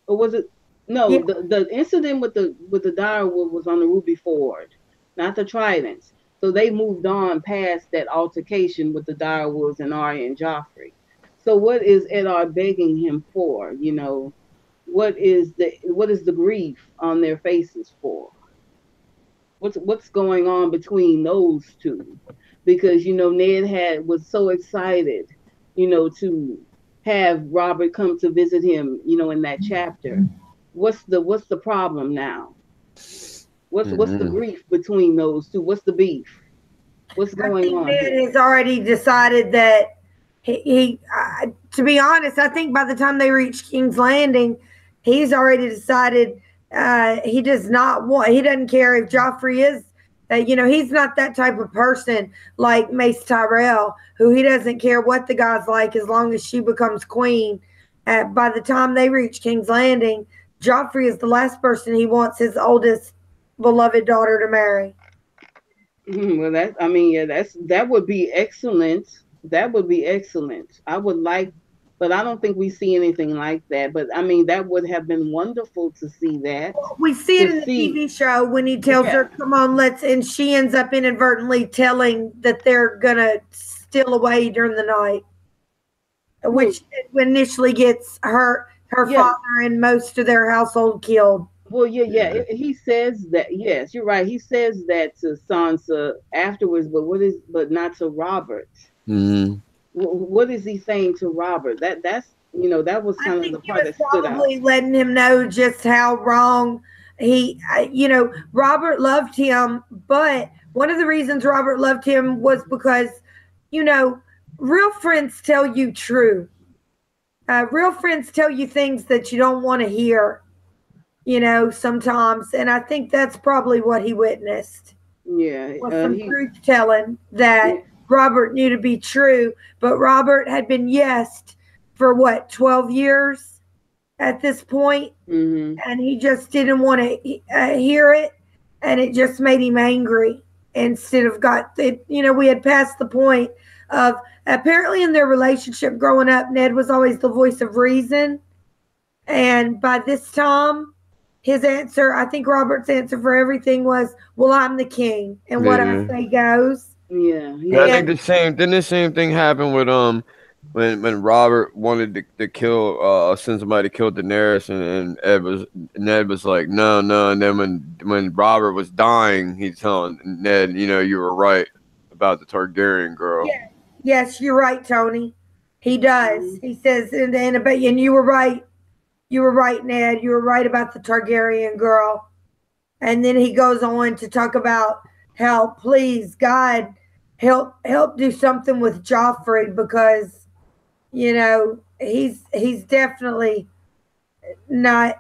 or was it? Yeah, No, the incident with the direwolf was on the Ruby Ford, not the Tridents. So they moved on past that altercation with the direwolves and Arya and Joffrey. So what is Eddard begging him for? What is the grief on their faces for? What's going on between those two? Because Ned was so excited, to have Robert come to visit him, in that chapter. What's the problem now? What's the Mm-hmm. grief between those two? What's the beef? What's I going think on Ned here? has already decided that to be honest, I think by the time they reach King's Landing, he's already decided he does not want, he doesn't care if Joffrey is, he's not that type of person like Mace Tyrell, who he doesn't care what the guy's like as long as she becomes queen. By the time they reach King's Landing, Joffrey is the last person he wants his oldest beloved daughter to marry. Well, yeah, that would be excellent. That would be excellent. I would like, but I don't think we see anything like that. But I mean, that would have been wonderful to see that. We see it To in the see, TV show when he tells yeah. her, "Come on, let's," and she ends up inadvertently telling that they're gonna steal away during the night, Well, which initially gets her yeah. father and most of their household killed. Well, yeah, yeah. Yeah. He says that. Yes, you're right. He says that to Sansa afterwards, but not to Robert. Mm-hmm. What is he saying to Robert? That was I kind of think the he part was that stood out. probably letting him know just how wrong Robert loved him, but one of the reasons Robert loved him was because, you know, real friends tell you true. Real friends tell you things that you don't want to hear, sometimes. And I think that's probably what he witnessed Yeah, was some he. truth telling Yeah, that Robert knew to be true. But Robert had been yesed for what, 12 years at this point, hmm and he just didn't want to hear it. and it just made him angry instead of got it. We had passed the point of, apparently in their relationship growing up, Ned was always the voice of reason, and by this time his answer, I think Robert's answer for everything was, well, I'm the king, and what I say goes. Yeah, I think the same thing happened with when Robert wanted to kill send somebody to kill Daenerys, and Ned was like, no, and then when Robert was dying, he's telling Ned, you were right about the Targaryen girl. Yeah. Yes, you're right, Tony. He does. He says, and you were right. You were right, Ned. You were right about the Targaryen girl. And then he goes on to talk about how, please, God, help do something with Joffrey, because he's definitely not.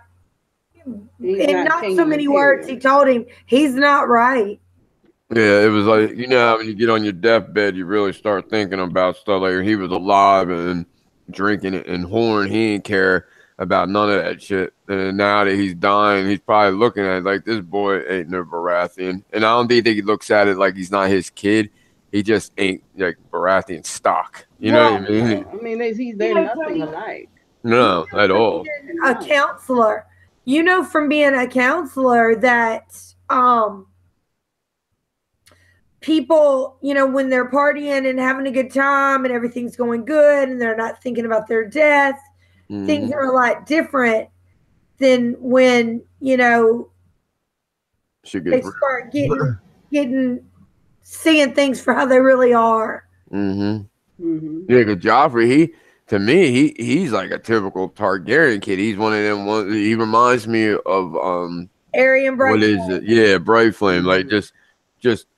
In not so many words, he told him he's not right. Yeah, it was like, when you get on your deathbed, you really start thinking about stuff like he was alive and drinking it and whoring. He didn't care about none of that shit. And now that he's dying, he's probably looking at it like, this boy ain't no Baratheon. And I don't think he looks at it like he's not his kid. He just ain't like Baratheon stock. You know what I mean? I mean, they're nothing alike. No, at all. A counselor. From being a counselor that people, when they're partying and having a good time and everything's going good and they're not thinking about their death, things are a lot different than when, they start seeing things for how they really are. Yeah, because Joffrey, to me, he's like a typical Targaryen kid. He's one of them. He reminds me of Arya Bright. What is it? Yeah, Bright Flame. Like just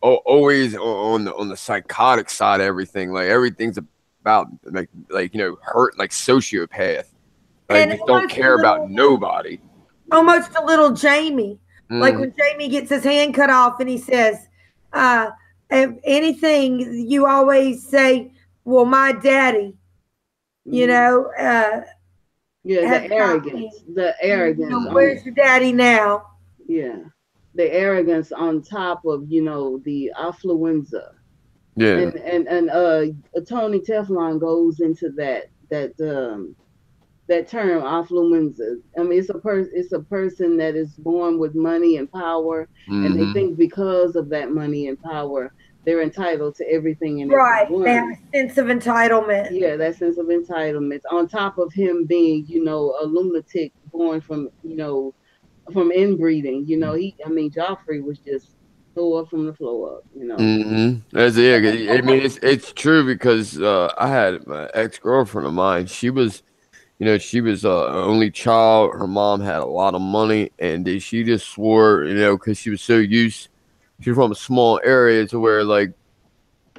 always on the psychotic side of everything. Like everything's about hurt, like sociopath. Like just don't care about nobody. Almost a little Jamie. Like when Jamie gets his hand cut off and he says, if anything, you always say, well, my daddy, the arrogance. The arrogance. Where's your daddy now? Yeah. The arrogance on top of, the affluenza. Yeah. And Tony Teflon goes into that term, affluenza. I mean, it's a person that is born with money and power, and they think because of that money and power, they're entitled to everything and everyone. They have a sense of entitlement. Yeah, that sense of entitlement. On top of him being, a lunatic born from, from inbreeding. Joffrey was just throw up from the floor up. That's it. I mean, it's true because I had my ex-girlfriend of mine. She was. She was an only child. Her mom had a lot of money, and she just swore, because she was so used. She was from a small area to where, like,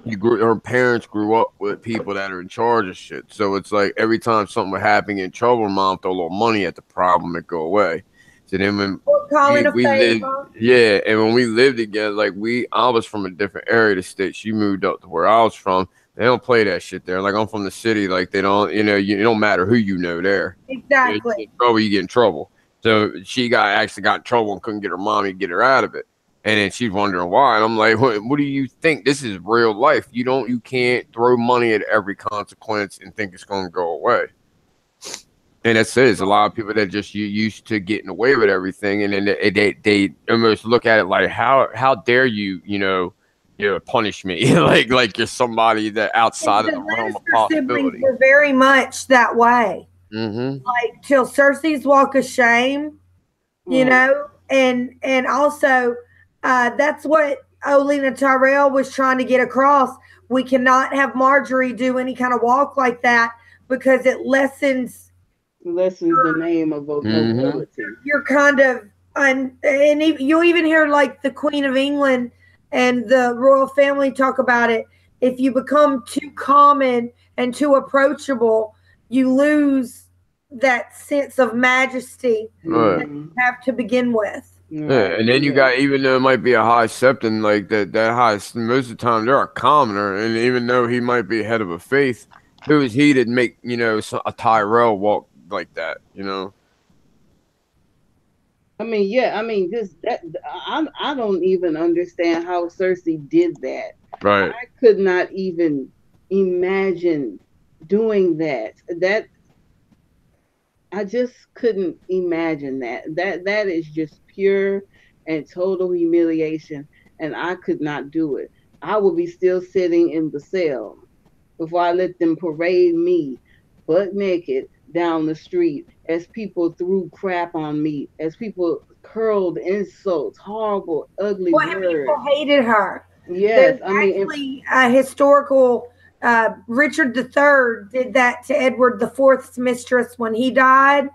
her parents grew up with people that are in charge of shit. So it's like every time something would happen, in trouble, her mom throw a little money at the problem and go away. So then when we lived, and when we lived together, like I was from a different area of the state. She moved up to where I was from. They don't play that shit there. Like I'm from the city. Like they don't, it don't matter who there. Exactly. You get in trouble. So she actually got in trouble and couldn't get her mommy to get her out of it. And then she's wondering why. And I'm like, what do you think? This is real life. You can't throw money at every consequence and think it's going to go away. And that's it. There's a lot of people that just used to getting away with everything, and then they almost look at it like, how dare you, punish me like you're somebody that outside of the realm of possibility. Were very much that way. Like till Cersei's walk of shame, and also that's what Olenna Tyrell was trying to get across. We cannot have Marjorie do any kind of walk like that because it lessens the name of nobility. You're kind of, and you'll even hear like the Queen of England and the royal family talk about it. If you become too common and too approachable, you lose that sense of majesty that you have to begin with. Yeah, and then you got, even though it might be a high septon, like that high, most of the time they're a commoner, and even though he might be head of a faith, who is he to make a Tyrell walk like that? I mean, yeah, I mean, this that I don't even understand how Cersei did that. Right. I could not even imagine doing that. That I just couldn't imagine that. That is just pure and total humiliation, and I could not do it. I would be still sitting in the cell before I let them parade me butt naked down the street as people threw crap on me, as people curled insults, horrible, ugly Well, and people words. hated her. Yes, There's I mean, actually a historical. Richard III did that to Edward IV's mistress when he died,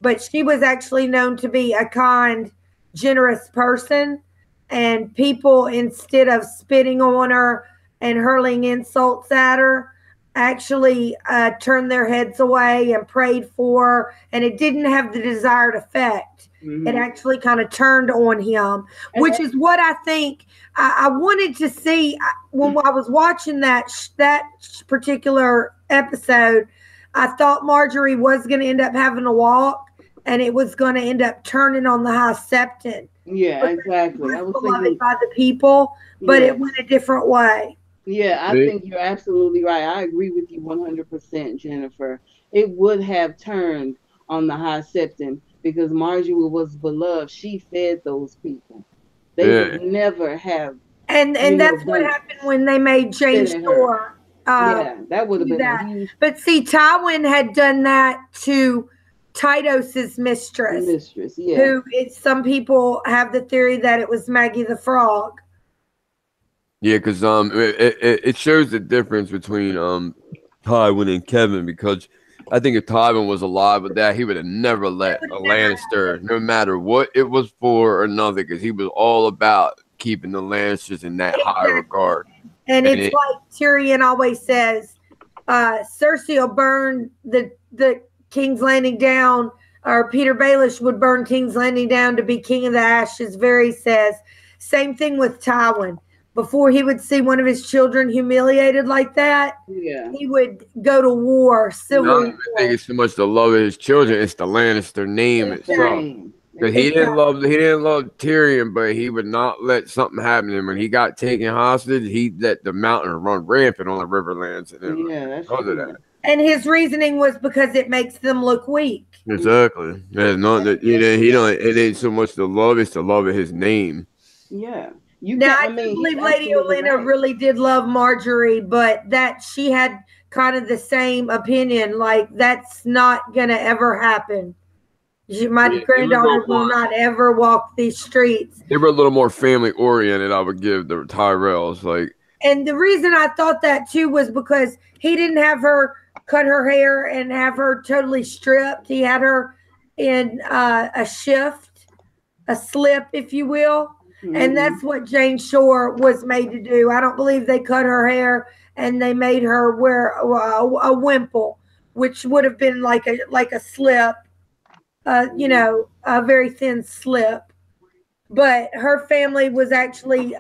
but she was actually known to be a kind, generous person. And people, instead of spitting on her and hurling insults at her, actually turned their heads away and prayed for her. And it didn't have the desired effect. It mm-hmm. actually kind of turned on him, and which is what I think I wanted to see when I was watching that particular episode. I thought Marjorie was going to end up having a walk, and it was going to end up turning on the High Septon yeah, because she exactly. I was was beloved thinking, by the people, but it yes. went a different way. Yeah, I See? think you're absolutely right. I agree with you 100%, Jennifer. It would have turned on the High Septon because Marjorie was beloved. She fed those people. They would Yeah. never have, And that's what done happened when they made Jane spit at her. Shore uh, Yeah, that would have do been a that. huge But see, Tywin had done that to Tidos's mistress, mistress. Yeah. who some people have the theory that it was Maggie the Frog. Yeah, because it shows the difference between Tywin and Kevin because I think if Tywin was alive with that, he would have never It let would a never Lannister, happen. no matter what it was for or nothing, because he was all about keeping the Lannisters in that high Exactly. regard. And And it's it, like Tyrion always says, Cersei will burn the King's Landing down, or Peter Baelish would burn King's Landing down to be King of the Ashes. Very says, same thing with Tywin. Before he would see one of his children humiliated like that, Yeah. he would go to war, I civil don't Yeah. even think war. it's so much the love of his children; it's the Lannister name It's the Exactly. itself. name. Because It's the name. Exactly. he didn't love Tyrion, but he would not let something happen to him. When he got taken hostage, he let the mountain run rampant on the Riverlands, and it was Yeah, that's because of that. true. And his reasoning was because it makes them look weak. Exactly. There's not that you know he don't. It ain't so much the love; it's the love of his name. Yeah. You Now, can't, I I do mean, he's believe Lady absolutely Olenna right. really did love Marjorie, but that she had kind of the same opinion. Like, that's not going to ever happen. My Yeah, they were a little granddaughter more. will not ever walk these streets. They were a little more family oriented. I would give the Tyrells like. And the reason I thought that too was because he didn't have her cut her hair and have her totally stripped. He had her in a shift, a slip, if you will. And Hmm. that's what Jane Shore was made to do. I don't believe they cut her hair and they made her wear a wimple, which would have been like a slip, a very thin slip. But her family was actually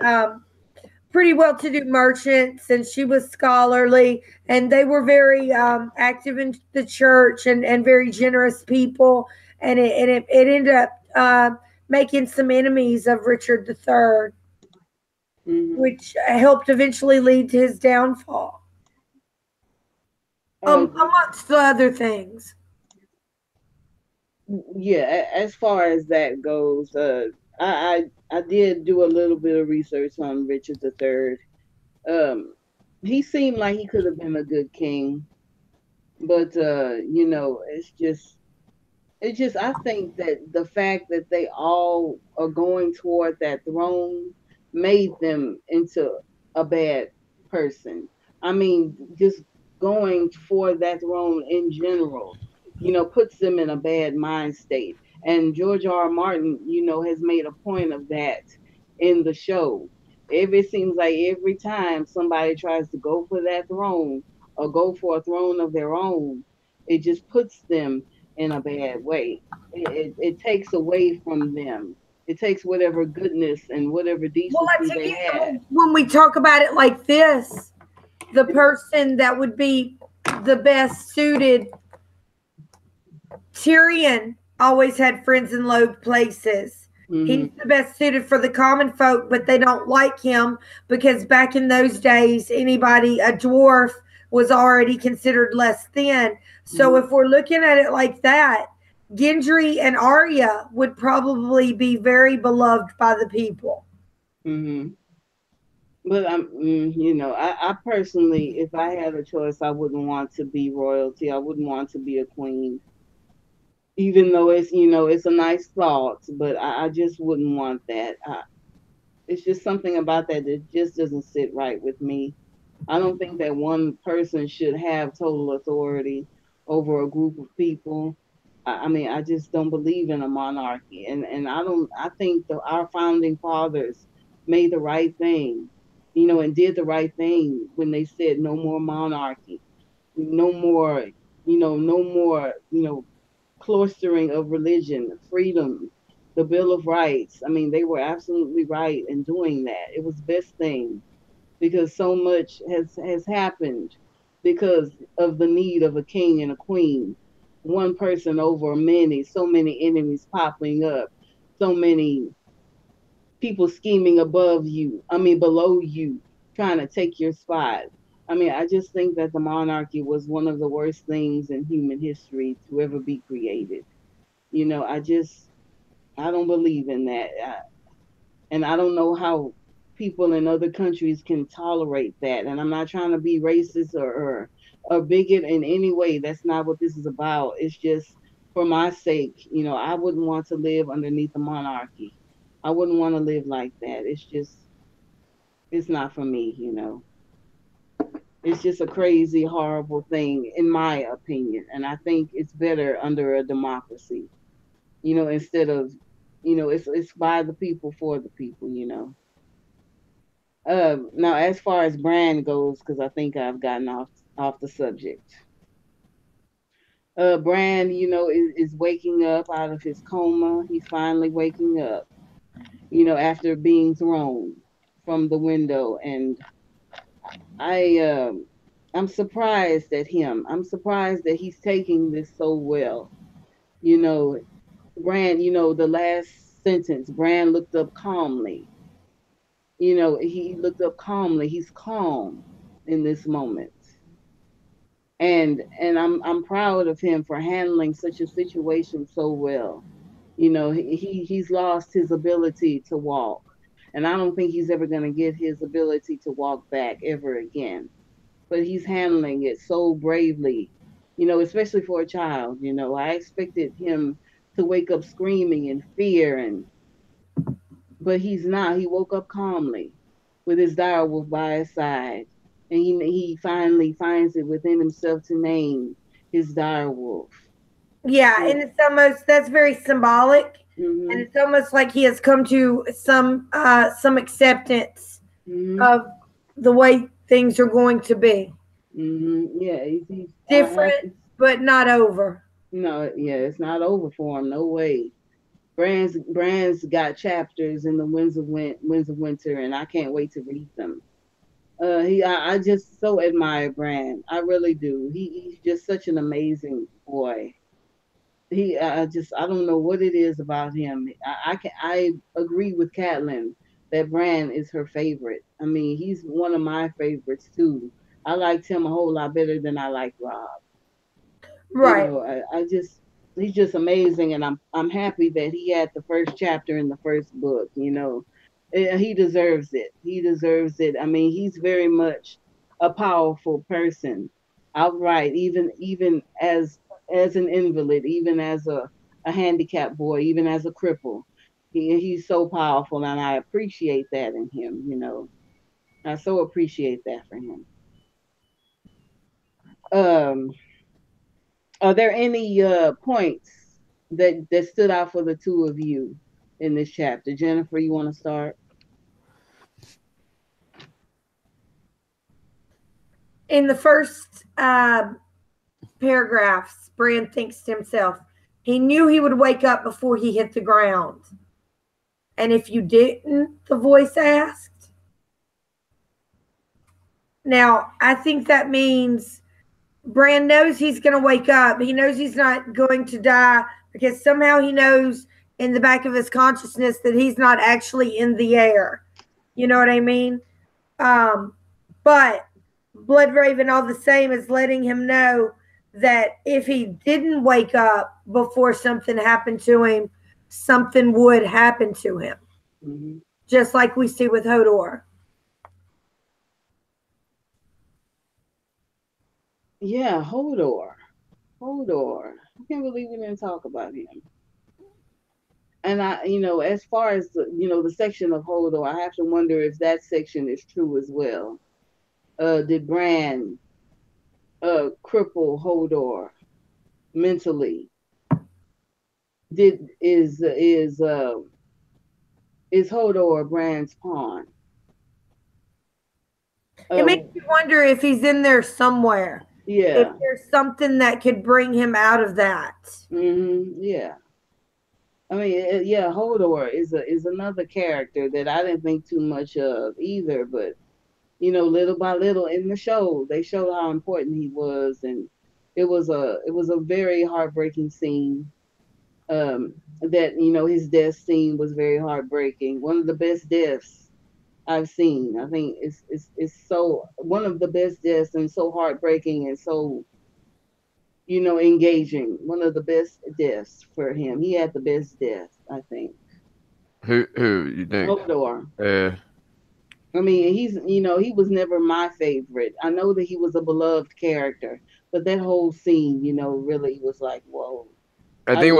pretty well-to-do merchants, and she was scholarly, and they were very active in the church and very generous people. And it ended up making some enemies of Richard III, Hmm. which helped eventually lead to his downfall, Uh, amongst the other things. yeah, as far as that goes, I did do a little bit of research on Richard III. He seemed like he could have been a good king, but it's just I think that the fact that they all are going toward that throne made them into a bad person. I mean, just going for that throne in general, puts them in a bad mind state. And George R. R. Martin, has made a point of that in the show. It seems like every time somebody tries to go for that throne or go for a throne of their own, it just puts them in a bad way. It takes away from them. It takes whatever goodness and whatever Well, I decency tell they you, had. when we talk about it like this, the person that would be the best suited, Tyrion always had friends in low places. He's Mm-hmm. the best suited for the common folk, but they don't like him because back in those days, anybody, a dwarf, was already considered less than. So Mm-hmm. if we're looking at it like that, Gendry and Arya would probably be very beloved by the people. Mm-hmm. But I personally, if I had a choice, I wouldn't want to be royalty. I wouldn't want to be a queen, even though it's a nice thought. But I just wouldn't want that. It's just something about that that just doesn't sit right with me. I don't think that one person should have total authority over a group of people. I mean, I just don't believe in a monarchy, and I don't. I think our founding fathers made the right thing, and did the right thing when they said no more monarchy, no more, no more, cloistering of religion, freedom, the Bill of Rights. I mean, they were absolutely right in doing that. It was the best thing because so much has happened because of the need of a king and a queen. One person over many, so many enemies popping up, so many people scheming above you, I mean below you, trying to take your spot. I mean, I just think that the monarchy was one of the worst things in human history to ever be created. I don't believe in that. And I don't know how people in other countries can tolerate that. And I'm not trying to be racist or bigot in any way. That's not what this is about. It's just for my sake. I wouldn't want to live underneath a monarchy. I wouldn't want to live like that. It's not for me. It's just a crazy, horrible thing, in my opinion. And I think it's better under a democracy, instead of, it's by the people for the people. Now, as far as Bran goes, because I think I've gotten off the subject. Bran, is waking up out of his coma. He's finally waking up, after being thrown from the window, and I, I'm surprised at him. I'm surprised that he's taking this so well. You know, Bran. The last sentence. Bran looked up calmly. He looked up calmly. He's calm in this moment. And I'm proud of him for handling such a situation so well. He's lost his ability to walk, and I don't think he's ever going to get his ability to walk back ever again. But he's handling it so bravely, especially for a child. I expected him to wake up screaming in fear, but he's not. He woke up calmly with his direwolf by his side, and he finally finds it within himself to name his direwolf. Yeah, So, and it's almost that's very symbolic, and mhm, it's almost like he has come to some acceptance mhm, of the way things are going to be. yeah, he's Different, but not over. no, yeah, it's not over for him. No way. Brand's got chapters in the Winds of Winter, and I can't wait to read them. I just so admire Brand. I really do. He's just such an amazing boy. I don't know what it is about him. I agree with Catelyn that Brand is her favorite. I mean, he's one of my favorites too. I liked him a whole lot better than I liked Rob. Right. I just he's just amazing, and I'm happy that he had the first chapter in the first book. He deserves it. He deserves it. I mean, he's very much a powerful person, outright. Even as an invalid, even as a handicapped boy, even as a cripple, he's so powerful, and I appreciate that in him. I so appreciate that for him. Um, Are there any points that stood out for the two of you in this chapter? Jennifer, you want to start? In the first paragraphs, Bran thinks to himself, he knew he would wake up before he hit the ground. And if you didn't, the voice asked. Now, I think that means Bran knows he's going to wake up. He knows he's not going to die because somehow he knows in the back of his consciousness that he's not actually in the air. You know what I mean? But Bloodraven, all the same, is letting him know that if he didn't wake up before something happened to him, something would happen to him. Mm-hmm. Just like we see with Hodor. Yeah, Hodor. I can't believe we didn't talk about him. And as far as the section of Hodor, I have to wonder if that section is true as well. Did Bran cripple Hodor mentally? Is Hodor Bran's pawn? It makes me wonder if he's in there somewhere. Yeah. If there's something that could bring him out of that. Mm-hmm. Yeah. I mean, yeah, Hodor is another character that I didn't think too much of either, but little by little in the show, they showed how important he was, and it was a very heartbreaking scene. That his death scene was very heartbreaking. One of the best deaths I've seen. I think it's so one of the best deaths and so heartbreaking and so engaging. One of the best deaths for him. He had the best death, I think. Who you think? Hodor. Yeah. I mean, he was never my favorite. I know that he was a beloved character, but that whole scene, really was like, whoa. I think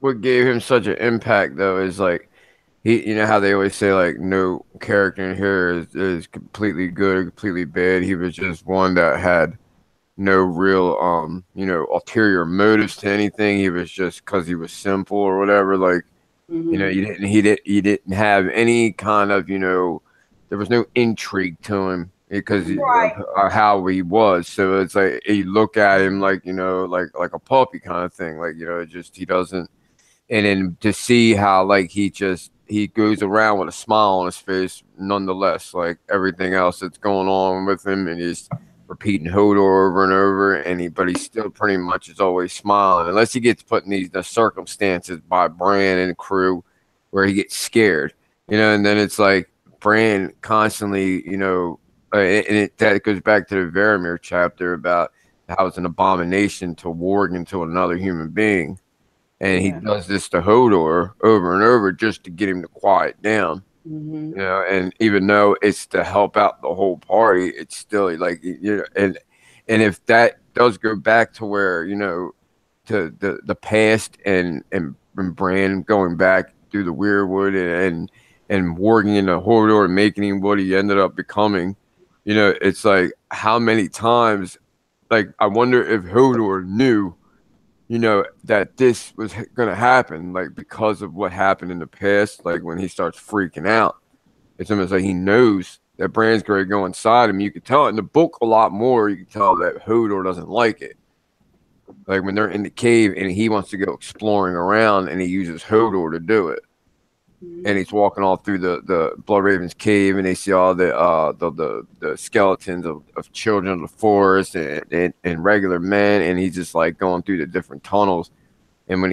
what gave him such an impact though is like he, how they always say like no character in here is completely good or completely bad. He was just one that had no real ulterior motives to anything. He was just because he was simple or whatever. Like Mm-hmm. he didn't have any kind of there was no intrigue to him because of how he was. So it's like you look at him like like a puppy kind of thing. Like just he doesn't. And then to see how like he goes around with a smile on his face, nonetheless, like everything else that's going on with him, and he's repeating Hodor over and over, but he still pretty much is always smiling, unless he gets put in the circumstances by Bran and crew where he gets scared, and then it's like Bran constantly, that goes back to the Varamir chapter about how it's an abomination to warg into another human being. And he does this to Hodor over and over just to get him to quiet down. Mm-hmm. And even though it's to help out the whole party, it's still like and if that does go back to where to the past and Bran going back through the Weirwood and warging into Hodor and making him what he ended up becoming, it's like how many times, like I wonder if Hodor knew that this was going to happen, like because of what happened in the past, like when he starts freaking out. It's almost like he knows that Bran's going to go inside him. You could tell in the book a lot more. You can tell that Hodor doesn't like it. Like when they're in the cave and he wants to go exploring around and he uses Hodor to do it. And he's walking all through the Bloodraven's cave, and they see all the skeletons of children of the forest and regular men, and he's just like going through the different tunnels. And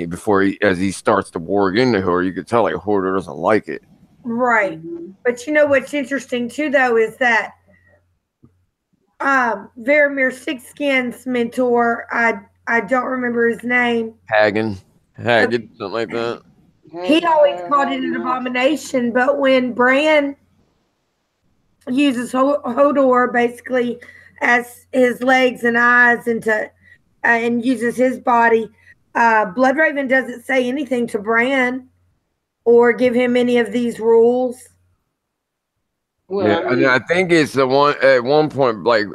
as he starts to warg into her, you could tell like Hodor doesn't like it. Right. Mm-hmm. But what's interesting too, though, is that Varamir Sixskin's mentor, I don't remember his name. Hagen, something like that. He always called it an abomination, but when Bran uses Hodor basically as his legs and eyes and uses his body, Bloodraven doesn't say anything to Bran or give him any of these rules. Well, I think it's the one at one point, like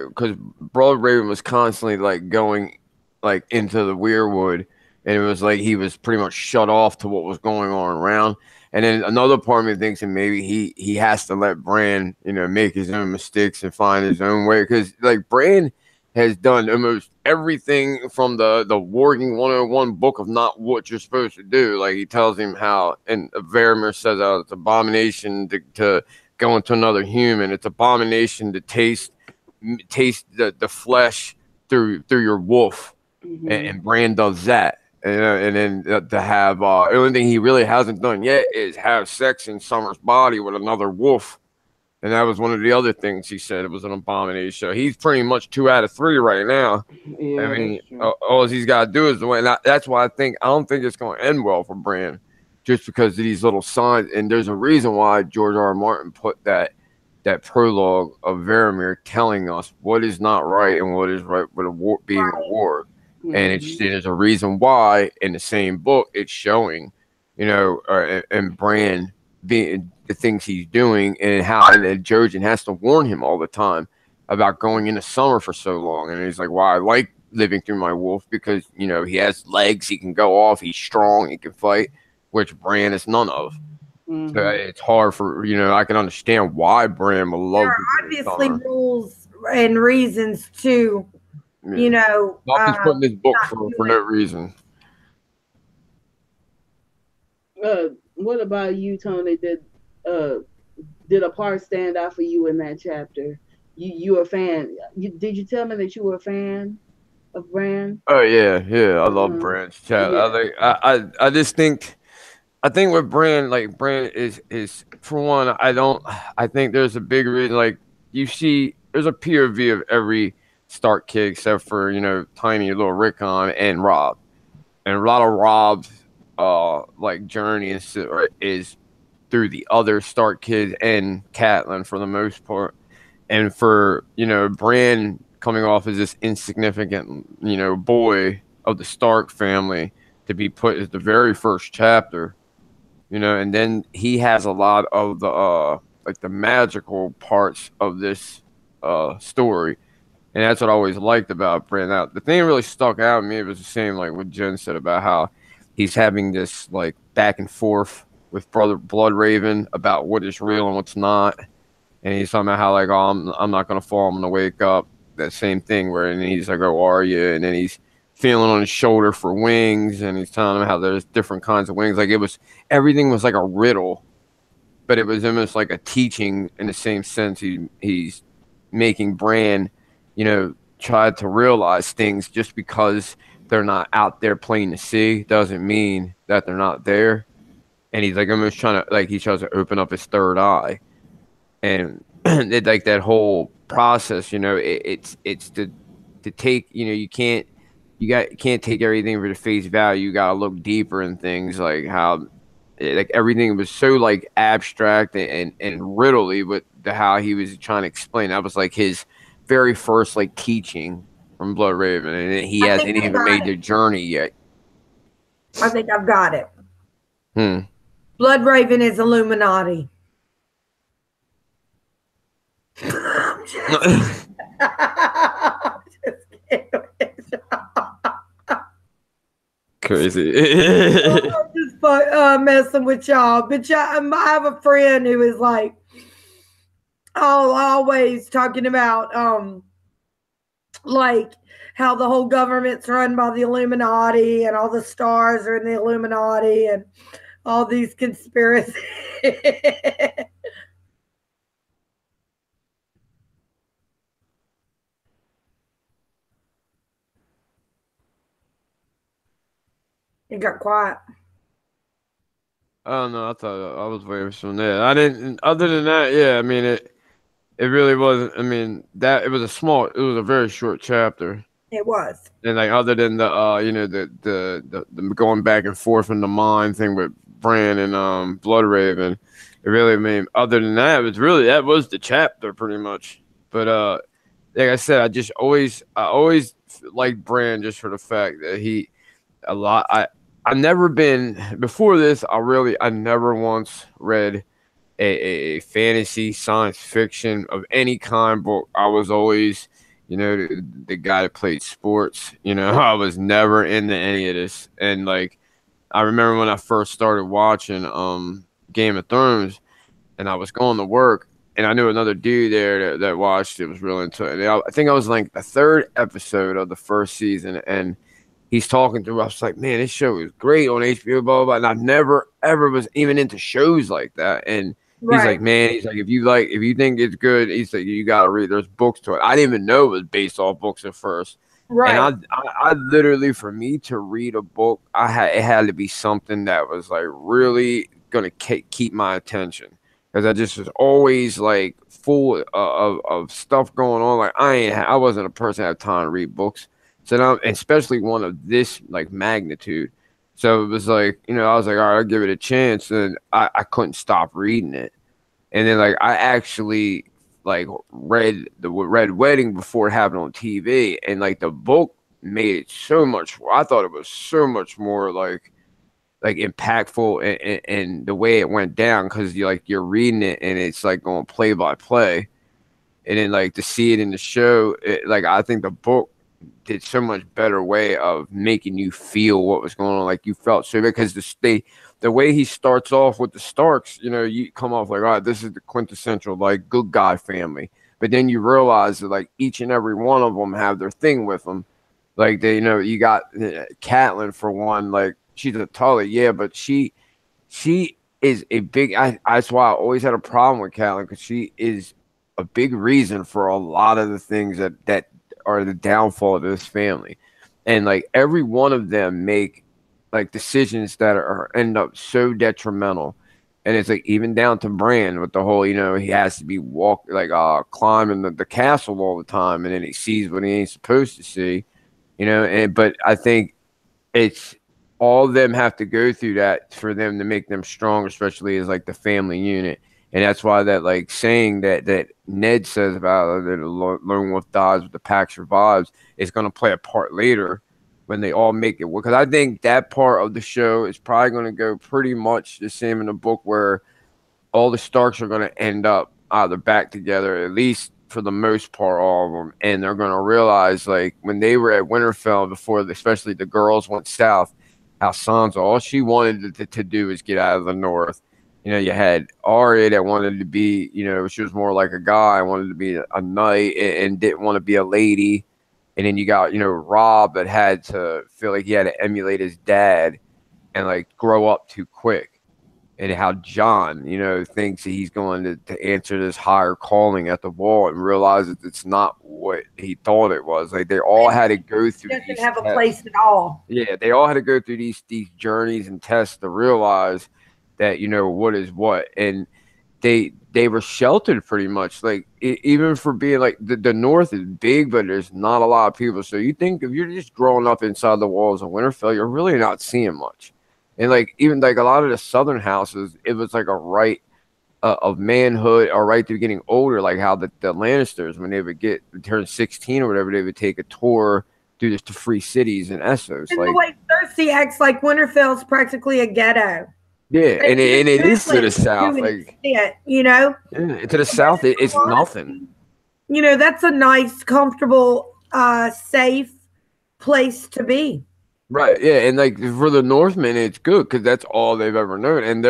because Bloodraven was constantly like going like into the Weirwood. And it was like he was pretty much shut off to what was going on around. And then another part of me thinks that maybe he has to let Bran, make his own mistakes and find his own way. Because like Bran has done almost everything from the Warging 101 book of not what you're supposed to do. Like he tells him how, and Varamir says it's abomination to go into another human. It's abomination to taste the flesh through your wolf, and Bran does that. And then to have the only thing he really hasn't done yet is have sex in Summer's body with another wolf. And that was one of the other things he said. It was an abomination. So he's pretty much 2 out of 3 right now. Yeah, I mean, that's true. all he's got to do is the way. And that's why I don't think it's going to end well for Bran, just because of these little signs. And there's a reason why George R. R. Martin put that prologue of Varamir telling us what is not right and what is right with being a war. And there's a reason why in the same book it's showing, and Bran being the things he's doing and how and Jojen has to warn him all the time about going into summer for so long. And he's like, well, I like living through my wolf because, he has legs, he can go off, he's strong, he can fight, which Bran is none of. So it's hard for, I can understand why Bran will love. There are obviously rules and reasons to, Not just putting this book for no reason. What about you, Tony? Did a part stand out for you in that chapter? You a fan? Did you tell me that you were a fan of Bran? Oh yeah, I love Bran's chapter. Yeah. I just think. I think with Bran, like Bran is for one, I think there's a big reason. Like you see, there's a POV of every Stark kid except for tiny little Rickon and Robb, and a lot of Robb's like journey is through the other Stark kids and Catelyn for the most part, and for Bran coming off as this insignificant boy of the Stark family to be put as the very first chapter. And then he has a lot of the like the magical parts of this story, and that's what I always liked about Bran. Now, the thing that really stuck out to me was the same like what Jen said about how he's having this like back and forth with Bloodraven about what is real and what's not, and he's talking about how like, oh, I'm not gonna fall, I'm gonna wake up. That same thing where and he's like, oh, are you? And then he's feeling on his shoulder for wings, and he's telling him how there's different kinds of wings. Like everything was like a riddle, but it was almost like a teaching in the same sense. He's making Bran, try to realize things. Just because they're not out there plain to see doesn't mean that they're not there. And he's like almost trying to he tries to open up his third eye, and it, like that whole process. It's to take. You can't take everything for the face value. You gotta look deeper in things, like how like everything was so like abstract and riddly with how he was trying to explain. That was like his very first like teaching from Bloodraven, and he hasn't even made the journey yet. I think I've got it. Bloodraven is Illuminati. I'm just crazy. I'm just messing with y'all. But I have a friend who is like always talking about like how the whole government's run by the Illuminati and all the stars are in the Illuminati and all these conspiracies. It got quiet. Oh no, I thought I was waiting for some there. I didn't. Other than that, yeah. I mean, it really wasn't. I mean, it was a very short chapter. It was. And like other than the the going back and forth in the mind thing with Bran and Bloodraven, it really, I mean, other than that, that was the chapter pretty much. But like I said, I always liked Bran just for the fact that I've never been before this. I never once read a fantasy science fiction of any kind book. I was always, the guy that played sports. I was never into any of this. And like, I remember when I first started watching Game of Thrones, and I was going to work, and I knew another dude there that watched it, was really into it. And I think I was like the third episode of the first season, and he's talking through. I was like, man, this show is great on HBO, blah, blah, blah. And I never, ever was even into shows like that. And he's like, man, if you think it's good, he's like, you got to read. There's books to it. I didn't even know it was based off books at first. And Right. I literally, for me to read a book, it had to be something that was like really gonna keep my attention, because I just was always like full of stuff going on. Like I wasn't a person that had time to read books, so now, especially one of this like magnitude. So it was like, I was like, all right, I'll give it a chance, and I couldn't stop reading it. And then like I actually like read the Red Wedding before it happened on TV, and like the book made it so much. I thought it was so much more like impactful, and the way it went down, because you're reading it and it's like going play by play, and then like to see it in the show, like I think the book did so much better way of making you feel what was going on. Like you felt so, because the way he starts off with the Starks, you come off like, all right, this is the quintessential like good guy family. But then you realize that like each and every one of them have their thing with them. Like you got Catelyn for one. Like she's a Tully, yeah, but she is a big. That's why I always had a problem with Catelyn, because she is a big reason for a lot of the things that are the downfall of this family. And like every one of them make like decisions that are end up so detrimental. And it's like even down to Bran with the whole, he has to be climbing the castle all the time, and then he sees what he ain't supposed to see, and but I think it's all of them have to go through that for them to make them strong, especially as like the family unit. And that's why that like saying that Ned says about that the lone wolf dies but the pack survives is going to play a part later when they all make it. Because I think that part of the show is probably going to go pretty much the same in the book, where all the Starks are going to end up either back together, at least for the most part, all of them. And they're going to realize, like, when they were at Winterfell before, especially the girls went south, how Sansa, all she wanted to do is get out of the north. You had Arya that wanted to be, she was more like a guy, wanted to be a knight, and didn't want to be a lady. And then you got, Rob that had to feel like he had to emulate his dad and like grow up too quick. And how John, thinks that he's going to answer this higher calling at the wall, and realizes it's not what he thought it was. Like they all had to go through Doesn't these have a tests. place at all. Yeah, they all had to go through these journeys and tests to realize that what is what. And they were sheltered pretty much, like even for being like the North is big, but there's not a lot of people. So you think if you're just growing up inside the walls of Winterfell, you're really not seeing much. And like even like a lot of the southern houses, it was like a right of manhood, or right to getting older, like how the Lannisters, when they would turn 16 or whatever, they would take a tour through the free cities in Essos. And the Like, way Cersei acts like Winterfell's practically a ghetto. yeah, And and it is to the privileged to south. an Like, extent, yeah, to the south, it's nothing. That's a nice, comfortable, safe place to be. Right. Yeah. And like for the Northmen, it's good because that's all they've ever known.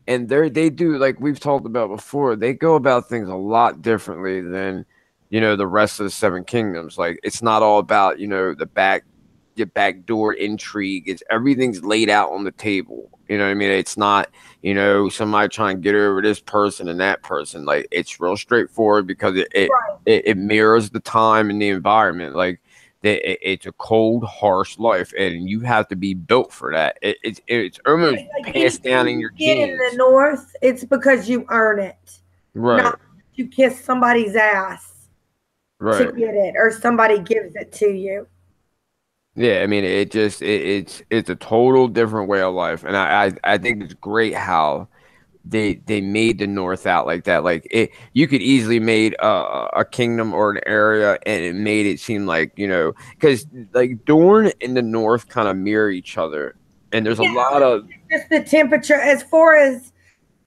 They do, like we've talked about before, they go about things a lot differently than, the rest of the Seven Kingdoms. Like it's not all about, the backdoor intrigue. It's everything's laid out on the table. You know what I mean? It's not, somebody trying to get over this person and that person. Like it's real straightforward because Right. it mirrors the time and the environment. Like it's a cold, harsh life, and you have to be built for that. It's almost Like passed down in anything your you get in the genes. North, it's because you earn it, Right, not you kiss somebody's ass to right. get it, or somebody gives it to you. Yeah, I mean, it's a total different way of life, and I think it's great how they made the North out like that. Like you could easily made a kingdom or an area, and it made it seem like because like Dorne and the North kind of mirror each other, and there's a Yeah, lot of just the temperature as far as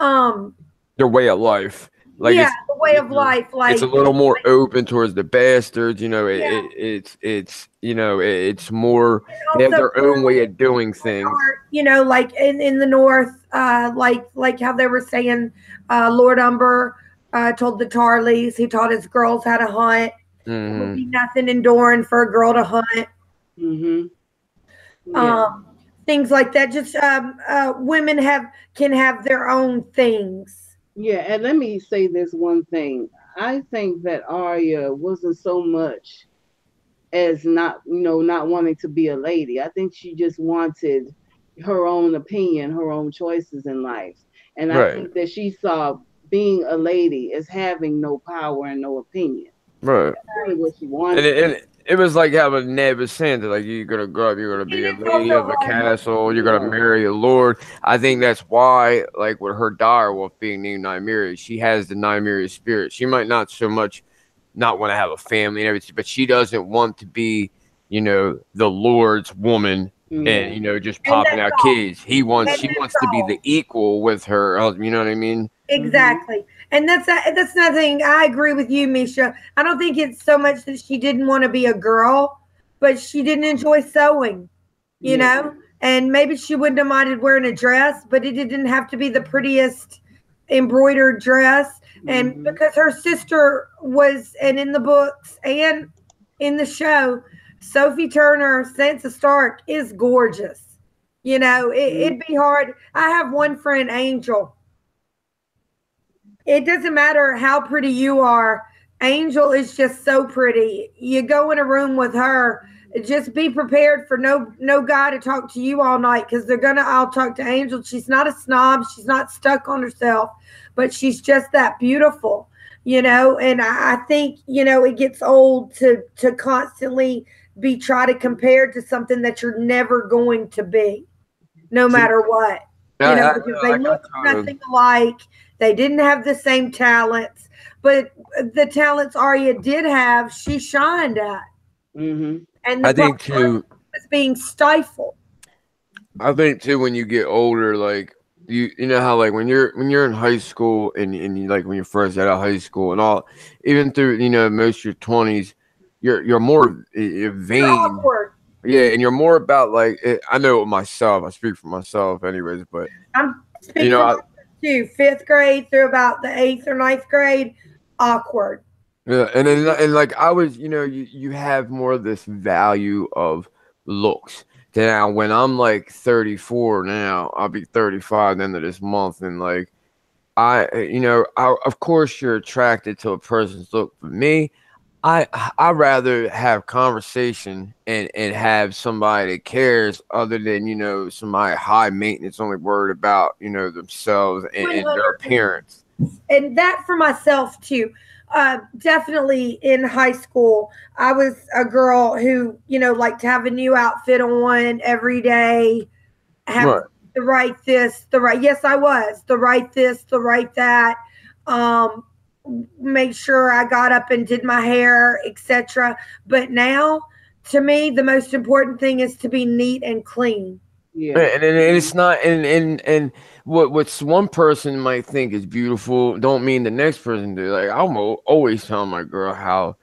um their way of life. Like yeah, the way of life, it's a like little more open towards the bastards. yeah, It's more. They have also their own way of doing things. like in the North, like how they were saying, Lord Umber told the Tarleys he taught his girls how to hunt. It would Hmm. be nothing in Doran for a girl to hunt. Mhm. Yeah. Um, things like that. Just women can have their own things. Yeah, and let me say this one thing. I think that Arya wasn't so much as not, not wanting to be a lady. I think she just wanted her own opinion, her own choices in life. And I Right. think that she saw being a lady as having no power and no opinion. Right. That's really what she And wanted. it was like how Ned was saying that, like, you're gonna grow up, you're gonna be And a it's lady also of a hard. castle, you're gonna Yeah. marry a lord. I think that's why, like, with her dire wolf being named Nymeria, she has the Nymeria spirit. She might not so much not want to have a family and everything, but she doesn't want to be, the lord's woman and Yeah. just And popping that's out all. kids. She And that's wants to be the all. equal with her husband. You know what I mean? Hmm. Exactly. And that's another thing. I agree with you, Misha. I don't think it's so much that she didn't want to be a girl, but she didn't enjoy sewing, you Yeah. know? And maybe she wouldn't have minded wearing a dress, but it didn't have to be the prettiest embroidered dress. And Hmm. because her sister was, and in the books and in the show, Sophie Turner, Sansa Stark, is gorgeous. It'd be hard. I have one friend, Angel. It doesn't matter how pretty you are. Angel is just so pretty. You go in a room with her, just be prepared for no guy to talk to you all night because they're gonna all talk to Angel. She's not a snob. She's not stuck on herself, but she's just that beautiful, And I think it gets old to constantly be try to compare to something that you're never going to be, no See, matter what, I, because they I look kind of. nothing alike. They didn't have the same talents, but the talents Arya did have, she shined at. Hmm. And the I problem think too. was being stifled. I think too when you get older, like you know how like when you're in high school and you like when you're first out of high school and all, even through most of your 20s, you're more You're vain. awkward. Yeah, and you're more about like I know myself. I speak for myself, anyways. But I'm you speaking know, for I, myself too. Fifth grade through about the eighth or ninth grade, awkward. yeah, and then and like I was, you have more of this value of looks. Now, when I'm like 34 now, I'll be 35 the end of this month, and like of course you're attracted to a person's look. For me, I rather have conversation and have somebody that cares other than somebody high maintenance, only worried about themselves and their 100%. appearance. And that for myself too. Definitely in high school, I was a girl who, liked to have a new outfit on every day, have Right. the right this, the right, yes, I was the right this, the right that. Um, Make sure I got up and did my hair, etc. But now, to me, the most important thing is to be neat and clean. Yeah. And it's not and what's one person might think is beautiful don't mean the next person do. Like I'm always telling my girl how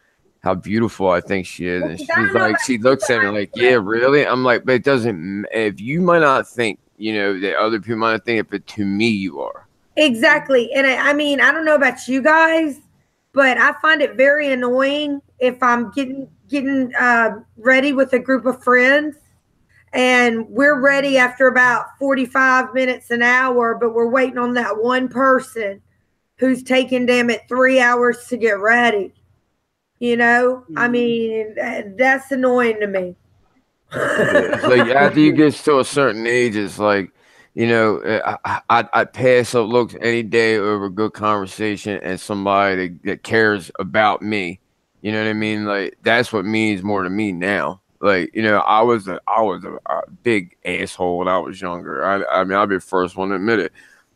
beautiful I think she is, and Because I she's don't know like about she you, looks but at me like, yeah, really. I'm like, but it doesn't. If you might not think that other people might not think it, but to me you are. exactly. And I mean, I don't know about you guys, but I find it very annoying if I'm getting ready with a group of friends and we're ready after about 45 minutes an hour, but we're waiting on that one person who's taking damn it 3 hours to get ready. I Hmm. mean, that's annoying to me. Yeah, it's like after you get to a certain age, it's like, I'd pass up looks any day over good conversation and somebody that cares about me. You know what I mean? Like that's what means more to me now. Like I was a big asshole when I was younger. I mean I'll be the first one to admit it.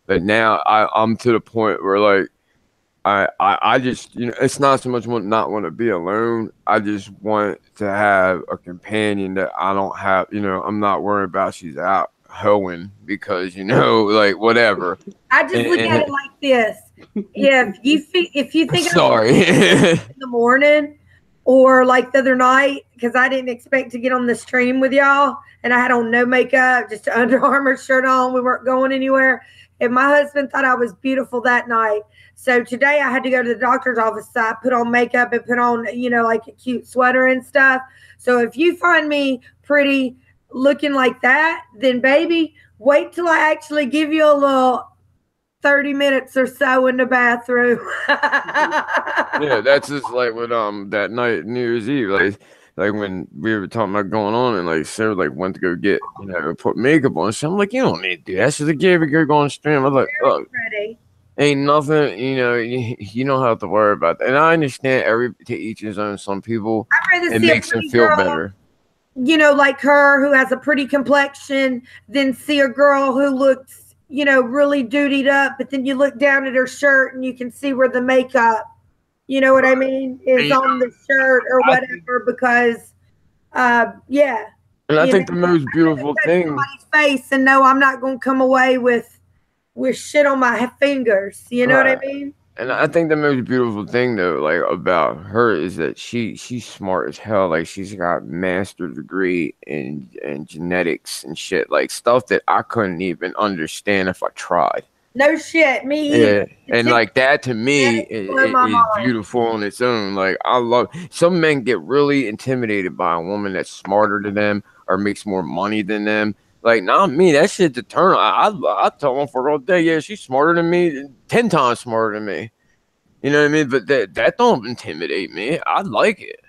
But now I'm to the point where like I just it's not so much not want to be alone. I just want to have a companion that I don't have. I'm not worried about she's out hoeing because like whatever. I just look at it And like this: if you think I'm sorry. in the morning, or like the other night, because I didn't expect to get on the stream with y'all, and I had on no makeup, just an Under Armour shirt on. We weren't going anywhere, and my husband thought I was beautiful that night. So today I had to go to the doctor's office. So I put on makeup and put on, like a cute sweater and stuff. So if you find me pretty looking like that, then baby, wait till I actually give you a little 30 minutes or so in the bathroom. Yeah, that's just like with that night New Year's Eve. Like like when we were talking about going on, and like Sarah like went to go get put makeup on. So I'm like, you don't need to do that. She's like, yeah, we go on stream. I was like, look, Pretty. ain't nothing. You don't have to worry about that. And I understand every to each his own. Some people I'd rather it see a makes them pretty feel girl, better. Like her who has a pretty complexion, than see a girl who looks, really dutied up, but then you look down at her shirt and you can see where the makeup, you know what I mean, is on the shirt or whatever, because, yeah. And I think the most I beautiful touch thing. somebody's face and know I'm not going to come away with shit on my fingers. You know what I mean? And I think the most beautiful thing though, like about her, is that she's smart as hell. Like she's got master's degree in genetics and shit, like stuff that I couldn't even understand if I tried. No shit, me Yeah, either. and like that to me is beautiful on its own. Like I love some men get really intimidated by a woman that's smarter than them or makes more money than them. Like not me. That shit's eternal. I tell them for all day. Yeah, she's smarter than me, 10 times smarter than me. You know what I mean? But that don't intimidate me. I like it.